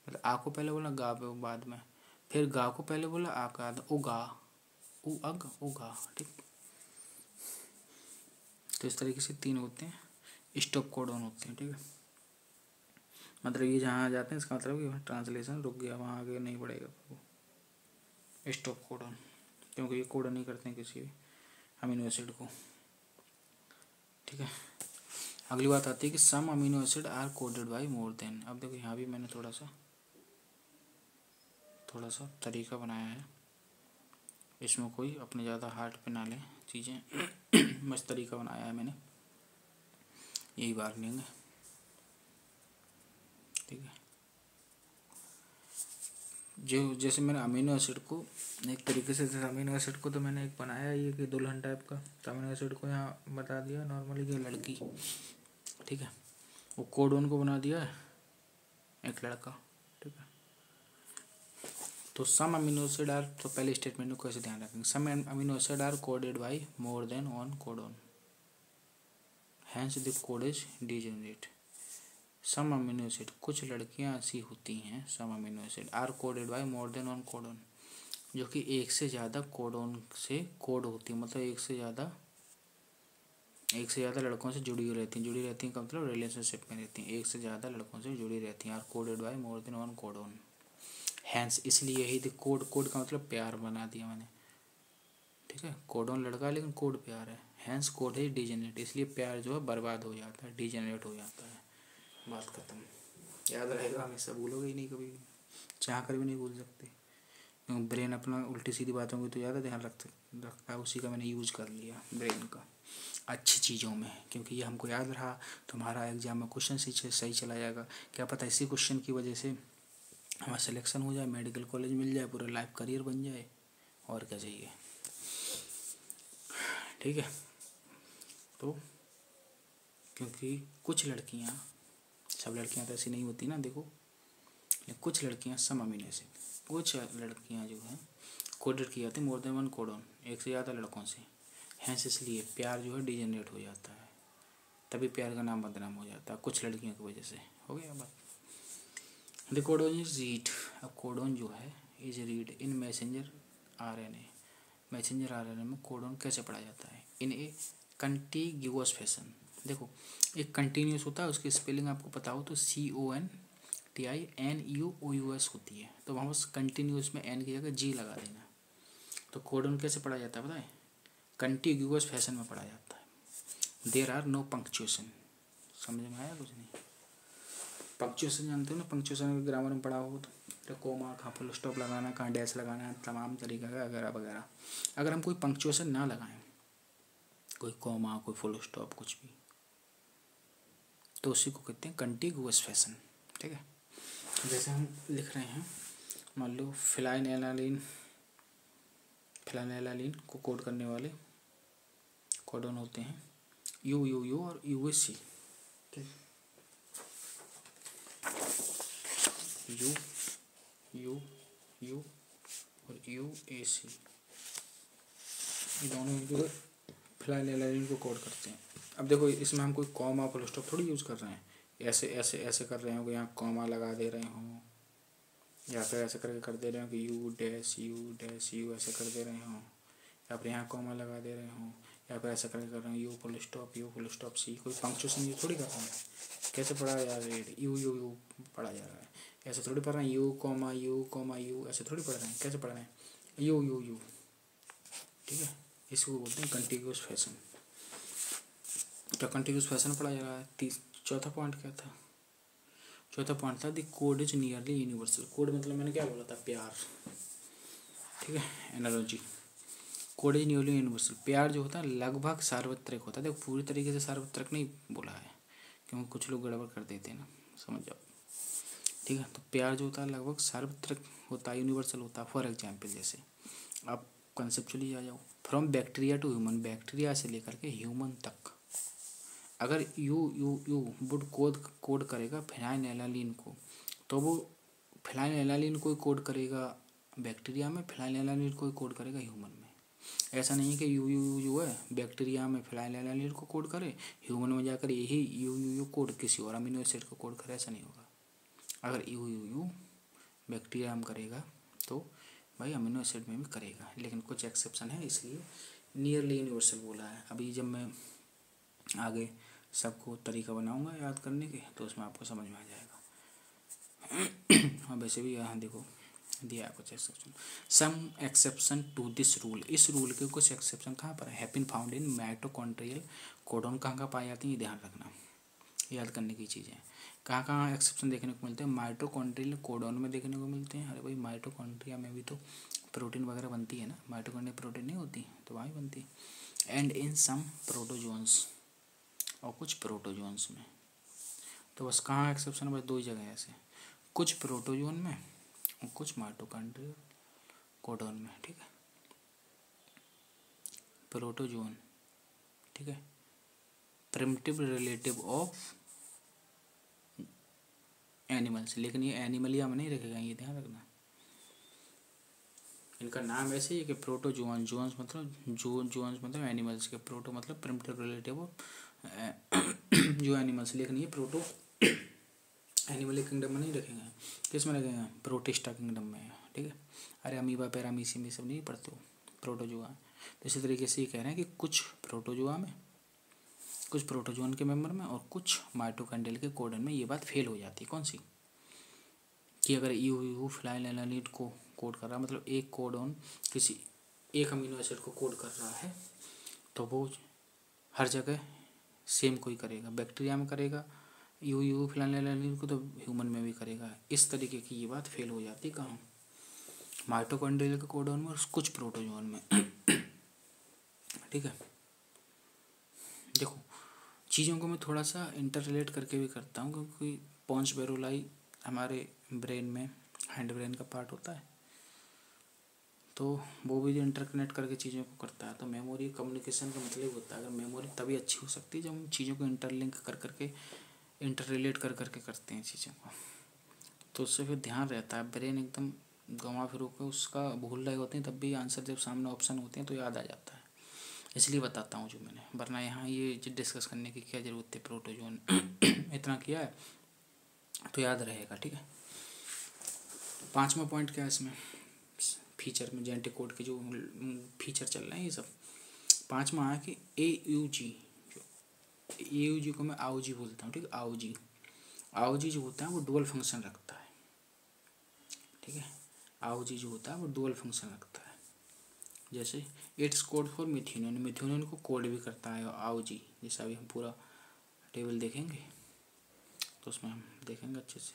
मतलब आ को पहले बोला, गा बाद में, फिर गा को पहले बोला, आ का उगा, उ अग उगा। ठीक, तो इस तरीके से 3 होते हैं, स्टॉप कोडन होते हैं। ठीक है, मतलब ये जहाँ आ जाते हैं इसका मतलब कि ट्रांसलेशन रुक गया, वहाँ आगे नहीं बढ़ेगा स्टॉप कोडन, क्योंकि ये कोड नहीं करते हैं किसी भी अमीनो एसिड को। ठीक है, अगली बात आती है कि some amino acid are coded by more than. अब देखो यहाँ भी मैंने थोड़ा सा तरीका बनाया है, इसमें कोई अपने ज़्यादा हार्ड पे ना लें चीज़ें मस्त तरीका बनाया है मैंने, यही बार लेंगे। ठीक है, जो जैसे मैंने अमीनो एसिड को एक तरीके से, जैसे अमीनो एसिड को तो मैंने एक बनाया ये कि दुल्हन टाइप का, तो अमीनो एसिड को यहाँ बता दिया नॉर्मली कि लड़की। ठीक है, वो कोडोन को बना दिया है एक लड़का। ठीक है, तो सम अमीनो एसिड आर, तो पहले स्टेटमेंट को कैसे ध्यान रखेंगे, some amino acid are coded by more than one codon, hence the code is degenerate. Some amino acid, कुछ लड़कियां ऐसी होती हैं, some amino acid are coded by more than one codon, जो कि एक से ज़्यादा कोडोन से कोड होती है, मतलब एक से ज़्यादा लड़कों से जुड़ी रहती हैं का मतलब रिलेशनशिप में रहती हैं, एक से ज़्यादा लड़कों से जुड़ी रहती हैं, are coded by more than one codon, hence, इसलिए ही द कोड, कोड का मतलब प्यार बना दिया मैंने। ठीक है, कोडोन लड़का है लेकिन कोड प्यार है, हैंस कोड है डीजेनरेट, इसलिए प्यार जो है बर्बाद हो जाता है, डीजेनरेट हो जाता है, बात खत्म। याद रहेगा, हमेशा भूलोगे ही नहीं कभी, चाह कर भी नहीं भूल सकते, क्योंकि ब्रेन अपना उल्टी सीधी बातों की तो ज़्यादा ध्यान रखता है, उसी का मैंने यूज़ कर लिया ब्रेन का अच्छी चीज़ों में, क्योंकि ये हमको याद रहा तो हमारा एग्जाम में क्वेश्चन सही चला जाएगा। क्या पता इसी क्वेश्चन की वजह से हमारा सिलेक्शन हो जाए, मेडिकल कॉलेज मिल जाए, पूरा लाइफ करियर बन जाए, और क्या चाहिए। ठीक है, तो क्योंकि कुछ लड़कियां, सब लड़कियां तो ऐसी नहीं होती ना, देखो, कुछ लड़कियां सम अमीनो एसिड, कुछ लड़कियां जो है कोडेड की जाती है मोर देन वन कोडोन, एक से ज़्यादा लड़कों से, हैंस इसलिए प्यार जो है डिजेनरेट हो जाता है, तभी प्यार का नाम बदनाम हो जाता है कुछ लड़कियों की वजह से। हो गया बात। द कोडोन इज रीड, अब कोडोन जो है is read in messenger RNA, messenger RNA में कोडोन कैसे पढ़ा जाता है, इन ए कंटिग्यूअस फैशन। देखो, एक कंटिन्यूस होता है, उसकी स्पेलिंग आपको पता हो तो CONTINUOUS होती है, तो वहाँ बस कंटिन्यूस में N की जगह G लगा देना। तो कोडोन कैसे पढ़ा जाता है पता है, कंटिग्यूअस फैशन में पढ़ा जाता है, देयर आर नो पंक्चुएशन। समझ में आया कुछ नहीं? पंक्चुएशन जानते हो ना, पंक्चुएशन ग्रामर में पढ़ा हो तो कोमा, कहाँ फुल स्टॉप लगाना, कहाँ डैश लगाना, तमाम तरीका का वगैरह वगैरह। अगर हम कोई पंक्चुएशन ना लगाएं, कोई कोमा, कोई फुल स्टॉप, कुछ भी, तो उसी को कहते हैं कंटिग्यूअस फैशन। ठीक है, जैसे हम लिख रहे हैं, मान लो फिनाइलएलानीन को कोड करने वाले कोडोन होते हैं UUU और UAC। ठीक, UUU और UAC, ये दोनों जो फिनाइलएलानीन को कोड करते हैं। अब देखो, इसमें हम कोई कॉमा फुल स्टॉप थोड़ी यूज़ कर रहे हैं, ऐसे ऐसे ऐसे कर रहे हो कि यहाँ कॉमा लगा दे रहे हो, या फिर ऐसे करके कर दे रहे हो कि U' ऐसे कर दे रहे हो, या फिर यहाँ कॉमा लगा दे रहे हो, या फिर ऐसा करके कर रहे हो U फुल स्टॉप C। कोई पंक्चुएशन ये थोड़ी कर रहे हैं, कैसे पढ़ा जा रहा है, U पढ़ा जा रहा है, ऐसे थोड़ी पढ़ रहे हैं, U, ऐसे थोड़ी पढ़ रहे हैं, कैसे पढ़ रहे हैं, U। ठीक है, इसको बोलते हैं कंटिग्यूअस फैशन। तो कंटिन्यूस फैशन पढ़ा जा रहा है। चौथा पॉइंट क्या था, चौथा पॉइंट था the code is nearly universal. Code मतलब मैंने क्या बोला था, प्यार। ठीक है, analogy, code is nearly universal, प्यार जो होता है लगभग सार्वत्रिक होता है। देखो, पूरी तरीके से सार्वत्रिक नहीं बोला है, क्योंकि कुछ लोग गड़बड़ कर देते हैं ना, समझ जाओ। ठीक है, तो प्यार जो होता है लगभग सार्वत्रिक होता है, यूनिवर्सल होता है। फॉर एग्जाम्पल, जैसे आप कंसेप्चुअली आ जाओ, from bacteria to human, bacteria से लेकर के ह्यूमन तक, अगर यू वुड कोड करेगा फिनाइलएलानीन को, तो वो फिनाइलएलानीन को कोड करेगा बैक्टीरिया में, फिनाइलएलानीन को कोड करेगा ह्यूमन में। ऐसा नहीं है कि यू यू यू जो है बैक्टीरिया में फिनाइलएलानाइड को कोड करे, ह्यूमन में जाकर यही यू यू यू कोड किसी और अमीनो एसिड को कोड करे, ऐसा नहीं होगा। अगर यू यू यू बैक्टीरिया में करेगा तो भाई अमीनो एसिड में भी करेगा, लेकिन कुछ एक्सेप्शन है, इसलिए नियरली यूनिवर्सल बोला है। अभी जब मैं आगे सबको तरीका बनाऊंगा याद करने के तो उसमें आपको समझ में आ जाएगा। हाँ वैसे भी यहाँ देखो दिया है कुछ exception, some exception to this rule, इस रूल के कुछ एक्सेप्शन कहाँ पर है, have been found in mitochondrial codon, कहाँ कहाँ पाई जाती है ये ध्यान रखना, याद करने की चीज़ें। कहाँ कहाँ एक्सेप्शन देखने को मिलते हैं, माइटोकॉन्ड्रियल कोडॉन में देखने को मिलते हैं। अरे भाई माइटोकॉन्ड्रिया में भी तो प्रोटीन वगैरह बनती है ना, माइटोकॉन्ड्रिया प्रोटीन नहीं होती तो वहाँ ही बनती है। एंड इन सम प्रोटोजोन्स, और कुछ प्रोटोजोन्स में। तो बस कहाँ एक्सेप्शन है, बस दो ही जगह है ऐसे, कुछ प्रोटोजोन में और कुछ माइटोकॉन्ड्रियल कोडॉन में, ठीक है। प्रोटोजोन, ठीक है, प्रिमिटिव रिलेटिव ऑफ एनिमल्स, लेकिन ये एनिमलिया में नहीं रखेगा, ये ध्यान रखना। इनका नाम ऐसे ही है कि प्रोटोजोन, जोन्स मतलब जोन्स मतलब एनिमल्स के, प्रोटो मतलब प्रिमिटिव रिलेटिव ऑफ जो एनिमल्स, लेकिन ये प्रोटो एनिमल किंगडम में नहीं रखेंगे, किस में रखेंगे, प्रोटिस्टा किंगडम में, ठीक है। अरे अमीबा पैरामीशियम ये सब नहीं पढ़ते हो, प्रोटोजोआ। तो इसी तरीके से ये कह रहे हैं कि कुछ प्रोटोजोआ में, कुछ प्रोटोजोन के मेंबर में और कुछ माइटोकॉन्ड्रियल के कोडन में ये बात फेल हो जाती है। कौन सी, कि अगर यू फिनाइलएलानाइड को कोड कर रहा है, मतलब एक कोडॉन किसी एक अमीनो एसिड को कोड कर रहा है, तो वो हर जगह सेम कोई करेगा, बैक्टीरिया में करेगा यू फिनाइलएलानाइड को, तो ह्यूमन में भी करेगा। इस तरीके की ये बात फेल हो जाती है कहाँ, माइटोकॉन्ड्रियल के कोडॉन में और कुछ प्रोटोजोन में, ठीक है। देखो चीज़ों को मैं थोड़ा सा इंटर रिलेट करके भी करता हूँ, क्योंकि पोन्स वेरोलाई हमारे ब्रेन में हैंड ब्रेन का पार्ट होता है, तो वो भी इंटरकनेक्ट करके चीज़ों को करता है। तो मेमोरी कम्युनिकेशन का मतलब होता है, अगर मेमोरी तभी अच्छी हो सकती है जब हम चीज़ों को इंटरलिंक कर करके इंटर रिलेट कर करके करते हैं चीज़ों को, तो उससे फिर ध्यान रहता है, ब्रेन एकदम गंवा फिर होकर उसका भूल रहे होते हैं, तब भी आंसर जब सामने ऑप्शन होते हैं तो याद आ जाता है। इसलिए बताता हूँ जो मैंने, वरना यहाँ ये डिस्कस करने की क्या ज़रूरत है, प्रोटोजोन इतना किया है तो याद रहेगा, ठीक है। 5वां पॉइंट क्या है इसमें, फीचर में जेनेटिक कोड के जो फीचर चल रहे हैं ये सब। 5वां है कि AUG, जो AUG को मैं AUG बोलता हूँ, ठीक है। AUG जो होता है वो डुअल फंक्शन रखता है, ठीक है। AUG जो होता है वो डुअल फंक्शन रखता है, जैसे it's code for methionine, methionine को कोड भी करता है AUG, जैसा अभी हम पूरा टेबल देखेंगे तो उसमें हम देखेंगे अच्छे से।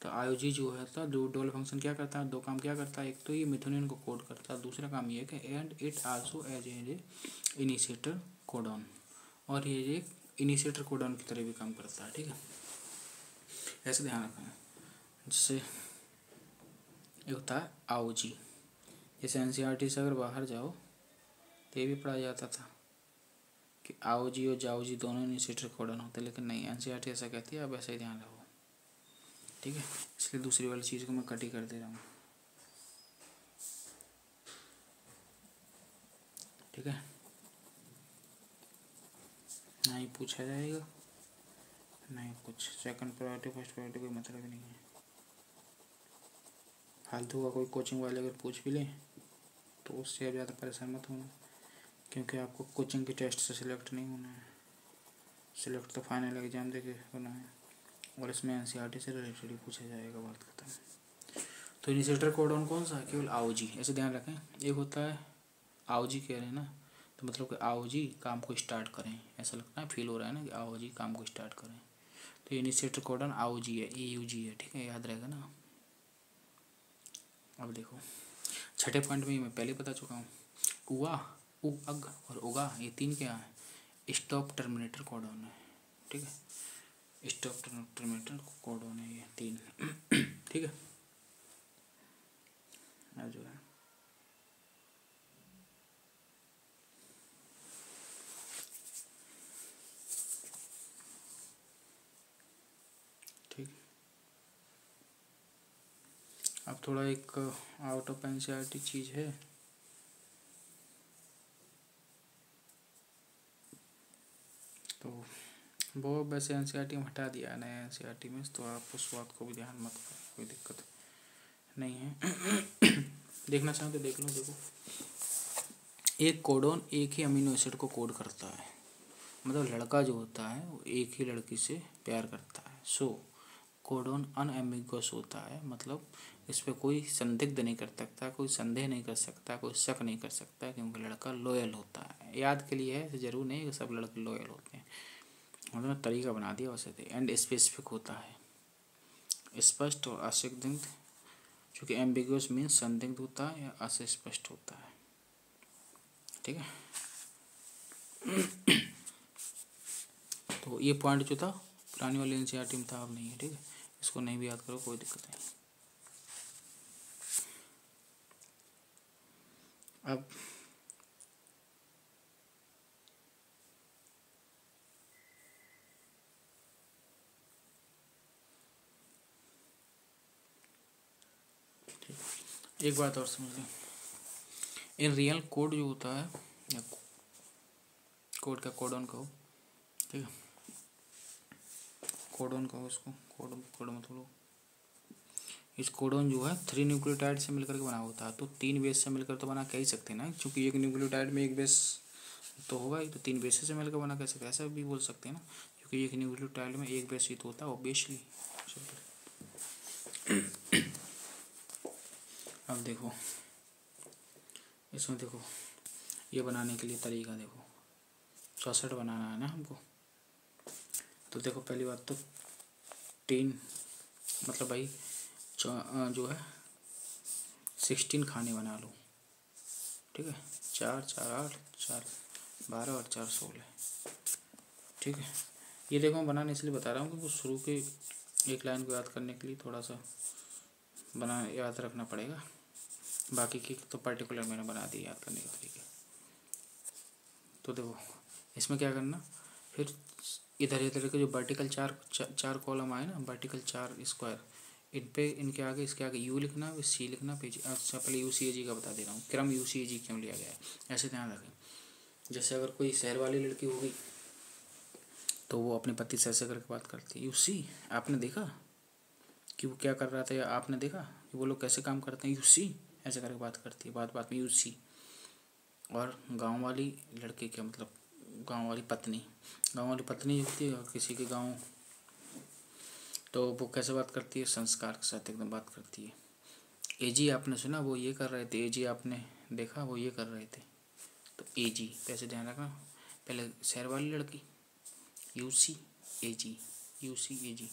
तो AUG जो है तो डुअल फंक्शन क्या करता है, दो काम क्या करता है, एक तो ये मिथ्योनिन को कोड करता है, दूसरा काम ये है कि and it also as a initiator codon, और ये एक इनिशिएटर कोडॉन की तरह भी काम करता है, ठीक है। ऐसे ध्यान रखना, जिससे ये होता है AUG। जैसे NCERT से अगर बाहर जाओ तो ये भी पढ़ा जाता था कि AUG और JAOG दोनों इनिशिएटर कोडॉन होते हैं, लेकिन नहीं, NCERT ऐसा कहती है, अब ऐसा ही ध्यान रखो, ठीक है। इसलिए दूसरी वाली चीज़ को मैं कट ही कर दे रहा हूँ, ठीक है। नहीं पूछा जाएगा, नहीं कुछ सेकंड प्रायोरिटी फर्स्ट प्रायोरिटी कोई मतलब ही नहीं है। फालतू का कोई कोचिंग वाले अगर पूछ भी लें तो उससे अब ज़्यादा परेशान मत होना, क्योंकि आपको कोचिंग के टेस्ट से सिलेक्ट नहीं होना है, सिलेक्ट तो फाइनल एग्जाम देके होना है, और इसमें NCERT से रिलेटेड ही पूछा जाएगा, बात खत्म। तो इनिशिएटर कोडॉन कौन सा है, केवल AUG, ऐसे ध्यान रखें। एक होता है AUG कह रहे हैं ना, तो मतलब कि AUG काम को स्टार्ट करें, ऐसा लगता है, फील हो रहा है ना कि AUG काम को स्टार्ट करें, तो इनिशिएटर कोडॉन AUG है, AUG है, ठीक है, याद रहेगा ना। अब देखो 6ठे पॉइंट में मैं पहले बता चुका हूँ, उआ उग और उगा, ये 3 क्या है, स्टॉप टर्मिनेटर कोडॉन है, ठीक है। स्टॉप टर्मिनेटर कोडॉन है ये 3, ठीक है। अब जो है ठीक, अब थोड़ा एक आउट ऑफ NCERT चीज़ है, तो वो वैसे एनसीईआरटी में हटा दिया है नया एनसीईआरटी में, तो आप उस बात को भी ध्यान मत करो, कोई दिक्कत नहीं है। देखना चाहो तो देख लो। देखो, एक कोडोन एक ही अमीनो एसिड को कोड करता है, मतलब लड़का जो होता है वो एक ही लड़की से प्यार करता है। सो कोडोन अनएम्बिगुअस होता है, मतलब इस पर कोई संदिग्ध नहीं कर सकता, कोई संदेह नहीं कर सकता, कोई शक नहीं कर सकता, क्योंकि लड़का लॉयल होता है। याद के लिए है, जरूर नहीं कि सब लड़के लॉयल होते हैं, मतलब तरीका बना दिया वैसे थे। एंड स्पेसिफिक होता है, स्पष्ट और असंदिग्ध, चूँकि एम्बिगुअस मीन्स संदिग्ध होता है या अस्पष्ट होता है। ठीक है, तो ये पॉइंट जो था पुरानी वाली एनसीईआरटी में था, अब नहीं है। ठीक है, इसको नहीं भी याद करो, कोई दिक्कत नहीं। अब एक बात और समझ लें, इन रियल कोड जो होता है, या कोड का कोडोन कहो, ठीक है, कोडोन कहो इसको, कोड मतलब इस कोडोन जो है 3 न्यूक्लियोटाइड से मिलकर के बना होता है। तो 3 बेस से मिलकर तो बना कह ही सकते हैं ना, क्योंकि एक न्यूक्लियोटाइड में एक बेस तो होगा ही, तो 3 बेस से मिलकर बना कह सकते हैं, ऐसा भी बोल सकते हैं ना, क्योंकि एक न्यूक्लियोटाइड में एक बेस ही तो होता है ऑब्वियसली। अब देखो इसमें, देखो ये बनाने के लिए तरीका देखो, 64 बनाना है ना हमको। तो देखो पहली बात तो 3 मतलब भाई जो है 16 खाने बना लो। ठीक है, 4 4 8 4 12 और 4 16। ठीक है, ये देखो मैं बनाने इसलिए बता रहा हूँ क्योंकि शुरू के एक लाइन को याद करने के लिए थोड़ा सा याद रखना पड़ेगा, बाकी की तो पर्टिकुलर मैंने बना दी याद करने के तरीके। तो देखो इसमें क्या करना, फिर इधर के जो वर्टिकल चार कॉलम आए ना, वर्टिकल 4 स्क्वायर, इन पे इनके आगे इसके आगे यू लिखना, फिर सी लिखना, फिर अच्छा पहले UCAG का बता दे रहा हूँ, क्रम UCAG क्यों लिया गया है, ऐसे ध्यान रखें। जैसे अगर कोई शहर वाली लड़की होगी तो वो अपने पति से ऐसे करके बात करती है, UC आपने देखा कि वो क्या कर रहा था, या आपने देखा कि वो लोग कैसे काम करते हैं, UC ऐसे करके बात करती है, बात में UC। और गाँव वाली लड़के क्या मतलब गाँव वाली पत्नी होती है किसी के गाँव, तो वो कैसे बात करती है, संस्कार के साथ एकदम बात करती है। AG आपने सुना वो ये कर रहे थे, AG आपने देखा वो ये कर रहे थे, तो AG कैसे ध्यान रखना, पहले शहर वाली लड़की UC AG UC AG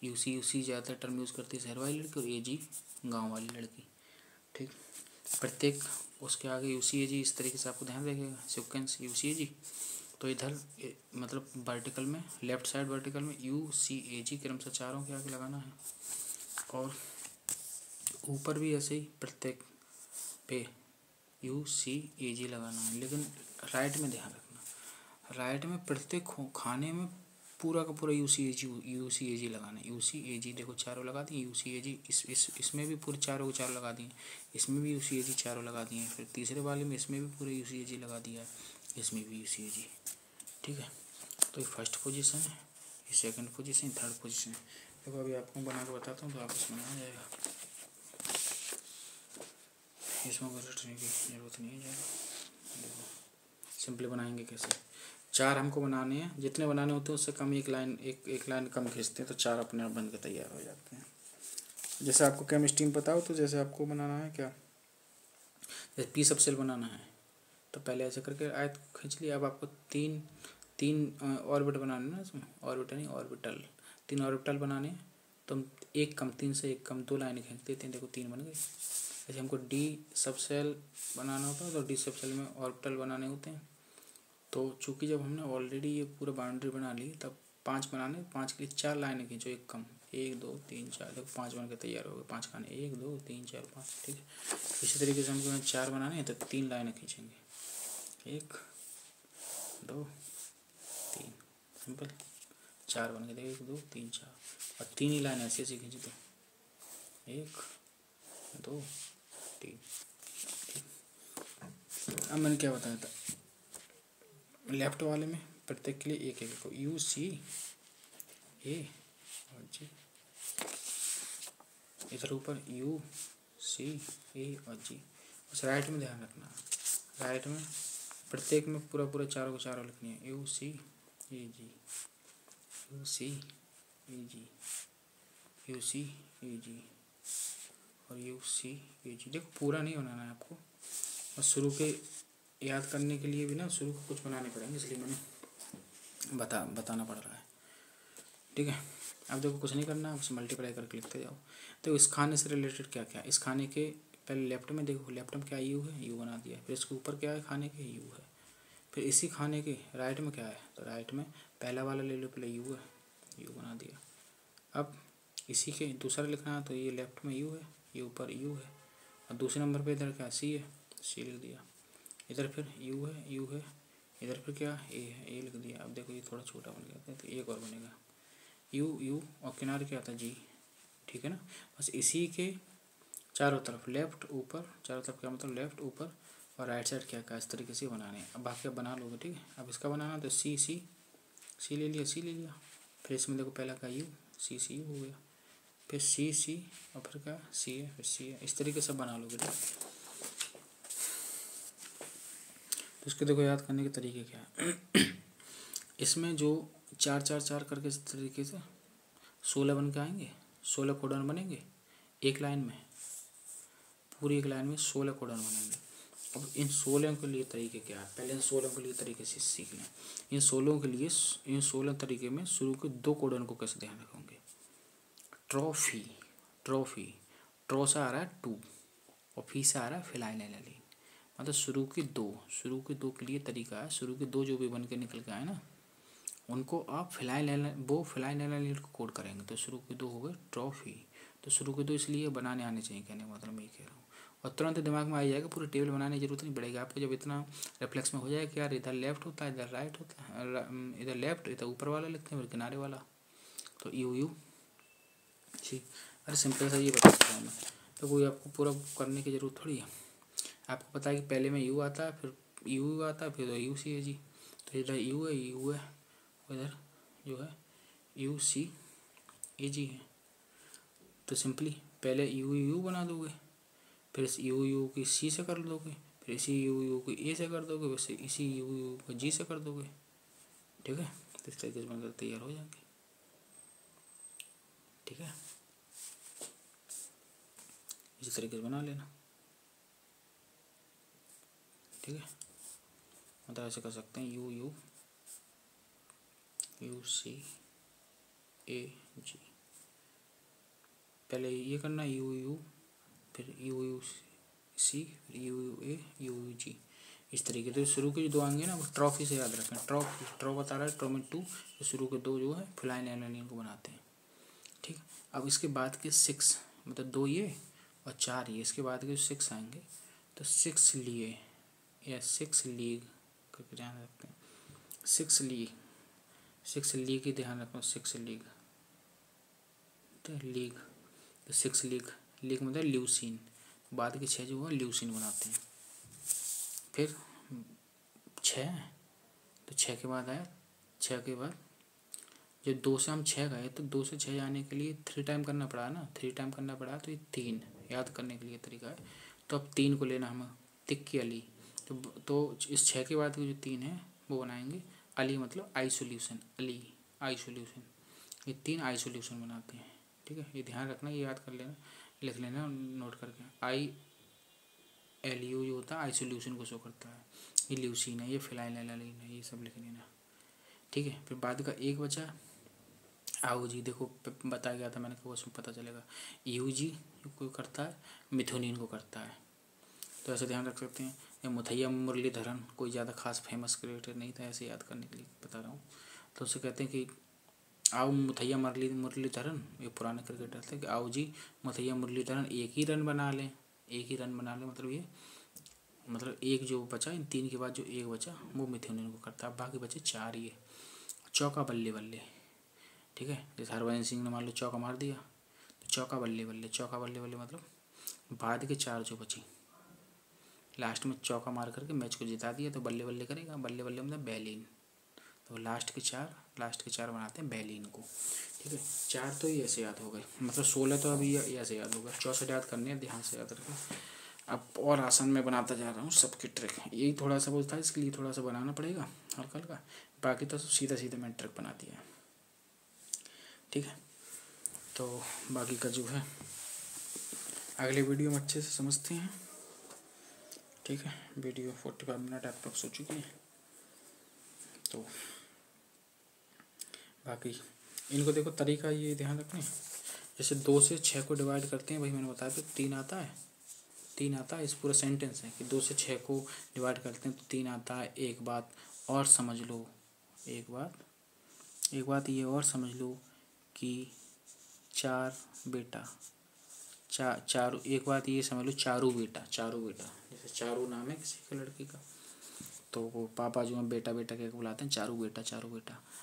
UC ज़्यादातर टर्म यूज़ करती है शहर वाली लड़की, और AG गाँव वाली लड़की। ठीक, प्रत्येक उसके आगे UCAG इस तरीके से आपको ध्यान रखिएगा, सिक्वेंस UCAG। तो इधर मतलब वर्टिकल में, लेफ्ट साइड वर्टिकल में UCAG क्रम से चारों के आगे लगाना है, और ऊपर भी ऐसे ही प्रत्येक पे UCAG लगाना है। लेकिन राइट में ध्यान रखना, राइट में प्रत्येक खाने में पूरा का पूरा UCAG लगाना है। UCAG देखो चारों लगा दिए, UCAG इसमें भी पूरे चारों लगा दिए, इसमें भी UCAG चारों लगा दिए, फिर तीसरे वाले में इसमें भी पूरे UCAG लगा दिया है, इसमें भी UCAG। ठीक है, तो ये फर्स्ट पोजीशन है, ये सेकंड पोजीशन, थर्ड पोजीशन। देखो अभी आपको बना के बताता हूँ तो आप इसमें आ जाएगा, इसमें रटने की जरूरत नहीं है। देखो सिंपली बनाएंगे कैसे, 4 हमको बनाने हैं, जितने बनाने होते हैं उससे कम एक लाइन कम खींचते हैं, तो 4 अपने आप बन के तैयार हो जाते हैं। जैसे आपको केमिस्ट्री में पता हो, तो जैसे आपको बनाना है क्या, जैसे P सब सेल बनाना है, तो पहले ऐसे करके आयत खींच लिया। अब आपको तीन ऑर्बिट बनाने ना, इसमें ऑर्बिट नहीं ऑर्बिटल, 3 ऑर्बिटल बनाने हैं, तो एक कम 3 से एक कम 2 लाइनें खींच देते हैं, देखो 3 बन गई। जैसे हमको D सब सेल बनाना होता है, तो D सब सेल में ऑर्बिटल बनाने होते हैं। तो चूँकि जब हमने ऑलरेडी ये पूरा बाउंड्री बना ली, तब 5 बनाने, 5 के लिए 4 लाइनें खींचो, एक कम, 1 2 3 4, देखो 5 बन के तैयार हो गए, 5 खाने, 1 2 3 4 5। ठीक है, इसी तरीके से हमको 4 बनाने हैं, तो 3 लाइनें खींचेंगे, 1 2 3, सिंपल 4 बन गए, 1 2 3 4, और 3 ही लाइन ऐसे खींच दो, 1 2 3। अब मैंने क्या बताया था, लेफ्ट वाले में प्रत्येक के लिए एक एक को यू सी ए और जी। इधर ऊपर यू सी ए और जी। बस राइट में ध्यान रखना, राइट में प्रत्येक में पूरा पूरा चारों को चारों लिखनी है, U C A G, U C A G, U C A G और यू सी ए जी। देखो पूरा नहीं बनाना है आपको, और शुरू के याद करने के लिए भी ना शुरू को कुछ बनाने पड़ेंगे, इसलिए मैंने बताना पड़ रहा है। ठीक है, अब देखो कुछ नहीं करना, बस मल्टीप्लाई करके लिखते जाओ। तो इस खाने से रिलेटेड क्या क्या, इस खाने के पहले लेफ्ट में देखो, लेफ्ट में क्या यू है, यू बना दिया। फिर इसके ऊपर क्या है खाने के, यू है। फिर इसी खाने के राइट में क्या है, तो राइट में पहला वाला ले लो, पहले यू है, यू बना दिया। अब इसी के दूसरा लिखना है, तो ये लेफ्ट में यू है, ये ऊपर यू है, और दूसरे नंबर पे इधर क्या सी है, सी लिख दिया। इधर फिर यू है, यू है, इधर फिर क्या ए है, ए लिख दिया। अब देखो ये थोड़ा छोटा बन गया, तो एक और बनेगा यू यू, और किनारे क्या आता है जी। ठीक है ना, बस इसी के चारों तरफ लेफ्ट ऊपर, चारों तरफ क्या मतलब लेफ्ट ऊपर और राइट साइड क्या क्या इस तरीके से बनाने हैं। अब बाकी अब बना लोगे। ठीक है, अब इसका बनाना तो सी सी सी ले लिया, सी ले लिया। फिर इसमें देखो पहला का यू, सी सी यू हो गया, फिर सी सी और फिर क्या सी है, फिर सी है। इस तरीके से बना लोगे। ठीक, तो इसके देखो याद करने के तरीके क्या है। इसमें जो चार चार चार करके इस तरीके से 16 बन के आएंगे, 16 कोडन बनेंगे एक लाइन में, पूरी एक लाइन में 16 कोडन बनेंगे। अब इन 16 के लिए तरीके क्या है, पहले इन 16 के लिए तरीके से सीख लें। इन 16 के लिए, इन 16 तरीके में शुरू के 2 कोडन को कैसे ध्यान रखोगे। ट्रॉफी, ट्रॉफी, ट्रॉ से आ रहा है 2 और फी से आ रहा है फिनाइलैलानीन, मतलब शुरू के 2 के लिए तरीका है। शुरू के 2 जो भी बन के निकल के आए ना, उनको आप फिनाइलैलानीन को कोड करेंगे, तो शुरू के 2 हो गए ट्रॉफी। तो शुरू के 2 इसलिए बनाने आने चाहिए, कहने का मतलब मैं ये कह रहा हूँ। और तुरंत दिमाग में आ जाएगा, पूरी टेबल बनाने की जरूरत नहीं पड़ेगी आपको। जब इतना रिफ्लेक्स में हो जाएगा कि यार इधर लेफ्ट होता है, इधर राइट होता है, इधर लेफ्ट, इधर ऊपर वाला लिखते हैं, फिर किनारे वाला, तो यू यू। ठीक, अरे सिंपल सा ये बता सकता हूँ मैं, तो कोई आपको पूरा करने की ज़रूरत थोड़ी है। आपको पता है कि पहले में यू आता है, फिर यू आता है, फिर यू सी है जी। तो इधर यू है, यू है, इधर जो है यू सी ए जी है। तो सिंपली पहले यू यू बना दोगे, फिर इस यू यू की सी से कर दोगे, फिर इसी यू यू को ए से कर दोगे, वैसे इसी यू यू को जी से कर दोगे। ठीक है, तो इस तरीके से बनकर तैयार हो जाएंगे। ठीक है, इसी तरीके से बना लेना। ठीक है, मतलब ऐसे कर सकते हैं U U, U C A G, पहले ये करना यू यू, फिर यू यू सी, फिर U U A, U U G, इस तरीके से। शुरू के जो 2 आएंगे ना, वो ट्रॉफी से याद रखें। ट्रॉफी, ट्रॉ बता रहा है, ट्रॉ में 2, तो शुरू के 2 जो है फिनाइलैलानीन को बनाते हैं। ठीक, अब इसके बाद के 6, मतलब 2 ये और 4 ये, इसके बाद के 6 आएंगे, तो 6 लिए या 6 लीग करके ध्यान रखते हैं। 6 लीग, 6 लीग ही ध्यान रखो, 6 लीग, तो लीग, तो 6 लीग, लीग मतलब ल्यूसीन, बाद के 6 जो है ल्यूसीन बनाते हैं। फिर 6, तो 6 के बाद आया, 6 के बाद जब 2 से हम 6 गए, तो 2 से 6 जाने के लिए 3 टाइम करना पड़ा ना, 3 टाइम करना पड़ा, तो ये 3 याद करने के लिए तरीका है। तो अब 3 को लेना हमें, तिक्की अली, तो इस 6 के बाद के जो 3 है वो बनाएंगे अली, मतलब आइसोल्यूशन, अली आइसोल्यूशन, ये 3 आइसोल्यूशन बनाते हैं। ठीक है, ये ध्यान रखना, ये याद कर लेना, लिख लेना नोट करके। आई एल यू जो होता है आइसोल्यूशन को शो करता है, ये ल्यूसीन है, ये फिनाइलैलानीन है, ये सब लिख लेना। ठीक है, फिर बाद का एक बचा आओ जी, देखो बताया गया था मैंने कि उसमें पता चलेगा। यू जी को करता है, मिथुनिन को करता है, तो ऐसे ध्यान रख सकते हैं। ये मुथैया मुरलीधरन कोई ज़्यादा खास फेमस क्रिकेटर नहीं था, ऐसे याद करने के लिए बता रहा हूँ। तो उससे कहते हैं कि आओ मुथैया मुरलीधरन, ये पुराने क्रिकेटर थे, कि आओ जी मुथैया मुरलीधरन एक ही रन बना लें, एक ही रन बना लें, मतलब ये, मतलब एक जो बचा, इन 3 के बाद जो एक बचा वो मिथुनिन को करता है, बाकी बचे 4 ही है। चौका बल्ले बल्ले, ठीक है, जैसे हरभजन सिंह ने मान लो चौका मार दिया, तो चौका बल्ले बल्ले, चौका बल्ले बल्ले मतलब बाद के 4 जो बची, लास्ट में चौका मार करके मैच को जिता दिया, तो बल्ले बल्ले करेगा। बल्ले बल्ले मतलब बैलिंग, तो लास्ट के चार बनाते हैं बैलीन को। ठीक है, 4 तो ये ऐसे याद हो गए, मतलब 16 तो अभी ये ऐसे याद होगा, 64 याद करने हैं, ध्यान से याद रखें। अब और आसान मैं बनाता जा रहा हूँ सबकी ट्रिक, यही थोड़ा सा बोलता है, इसके लिए थोड़ा सा बनाना पड़ेगा हल्का हल्का, बाकी तो सीधा सीधा मैंने ट्रिक बना दिया। ठीक है, तो बाकी का जो है अगले वीडियो में अच्छे से समझते हैं। ठीक है, वीडियो 45 मिनट अप्रॉक्स हो चुकी है, तो बाकी इनको देखो तरीका ये ध्यान रखना, जैसे 2 से 6 को डिवाइड करते हैं, भाई मैंने बताया तो 3 आता है, इस पूरा सेंटेंस है कि 2 से 6 को डिवाइड करते हैं तो 3 आता है। एक बात और समझ लो, एक बात ये और समझ लो कि 4 बेटा, चारू, एक बात ये समझ लो, चारू बेटा, जैसे चारू नाम है किसी के लड़की का, तो वो पापा जो है बेटा बेटा के बुलाते हैं, चारू बेटा,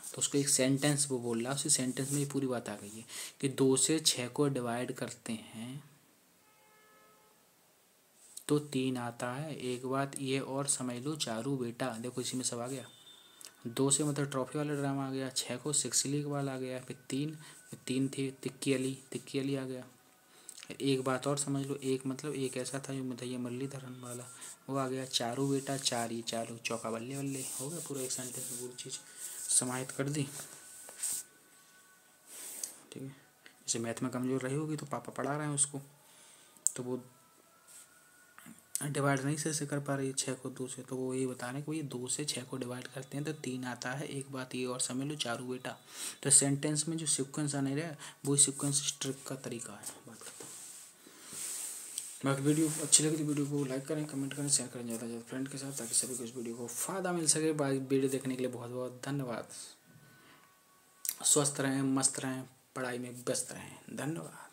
तो उसको एक सेंटेंस वो बोल रहा है, उसी सेंटेंस में ये पूरी बात आ गई है कि 2 से 6 को डिवाइड करते हैं तो 3 आता है। एक बात ये और समझ लो चारू बेटा, देखो इसी में सब आ गया। 2 से मतलब ट्रॉफी वाला ड्रामा आ गया, 6 को सिक्सली के वाला आ गया, फिर 3 थी तिक्की अली आ गया। एक बात और समझ लो, एक मतलब एक ऐसा था जो मुदैया मुरलीधरन वाला, वो आ गया। चारू बेटा, चारू चौका बल्ले बल्ले, हो गया पूरा एक सेंटेंस में पूरी चीज़ समाहित कर दी। ठीक है, जैसे मैथ में कमज़ोर रही होगी तो पापा पढ़ा रहे हैं उसको, तो वो डिवाइड नहीं से कर पा रही है 6 को 2 से, तो वो ये बता रहे हैं कि भाई 2 से 6 को डिवाइड करते हैं तो 3 आता है। एक बात ये और समझ लो चारू बेटा, तो सेंटेंस में जो सिक्वेंस आने रहा है वो सिक्वेंस ट्रिक का तरीका है। बात करता हूँ, बाकी वीडियो अच्छी लगी तो वीडियो को लाइक करें, कमेंट करें, शेयर करें ज़्यादा से ज़्यादा फ्रेंड के साथ, ताकि सभी को इस वीडियो को फ़ायदा मिल सके। वीडियो देखने के लिए बहुत बहुत धन्यवाद। स्वस्थ रहें, मस्त रहें, पढ़ाई में व्यस्त रहें। धन्यवाद।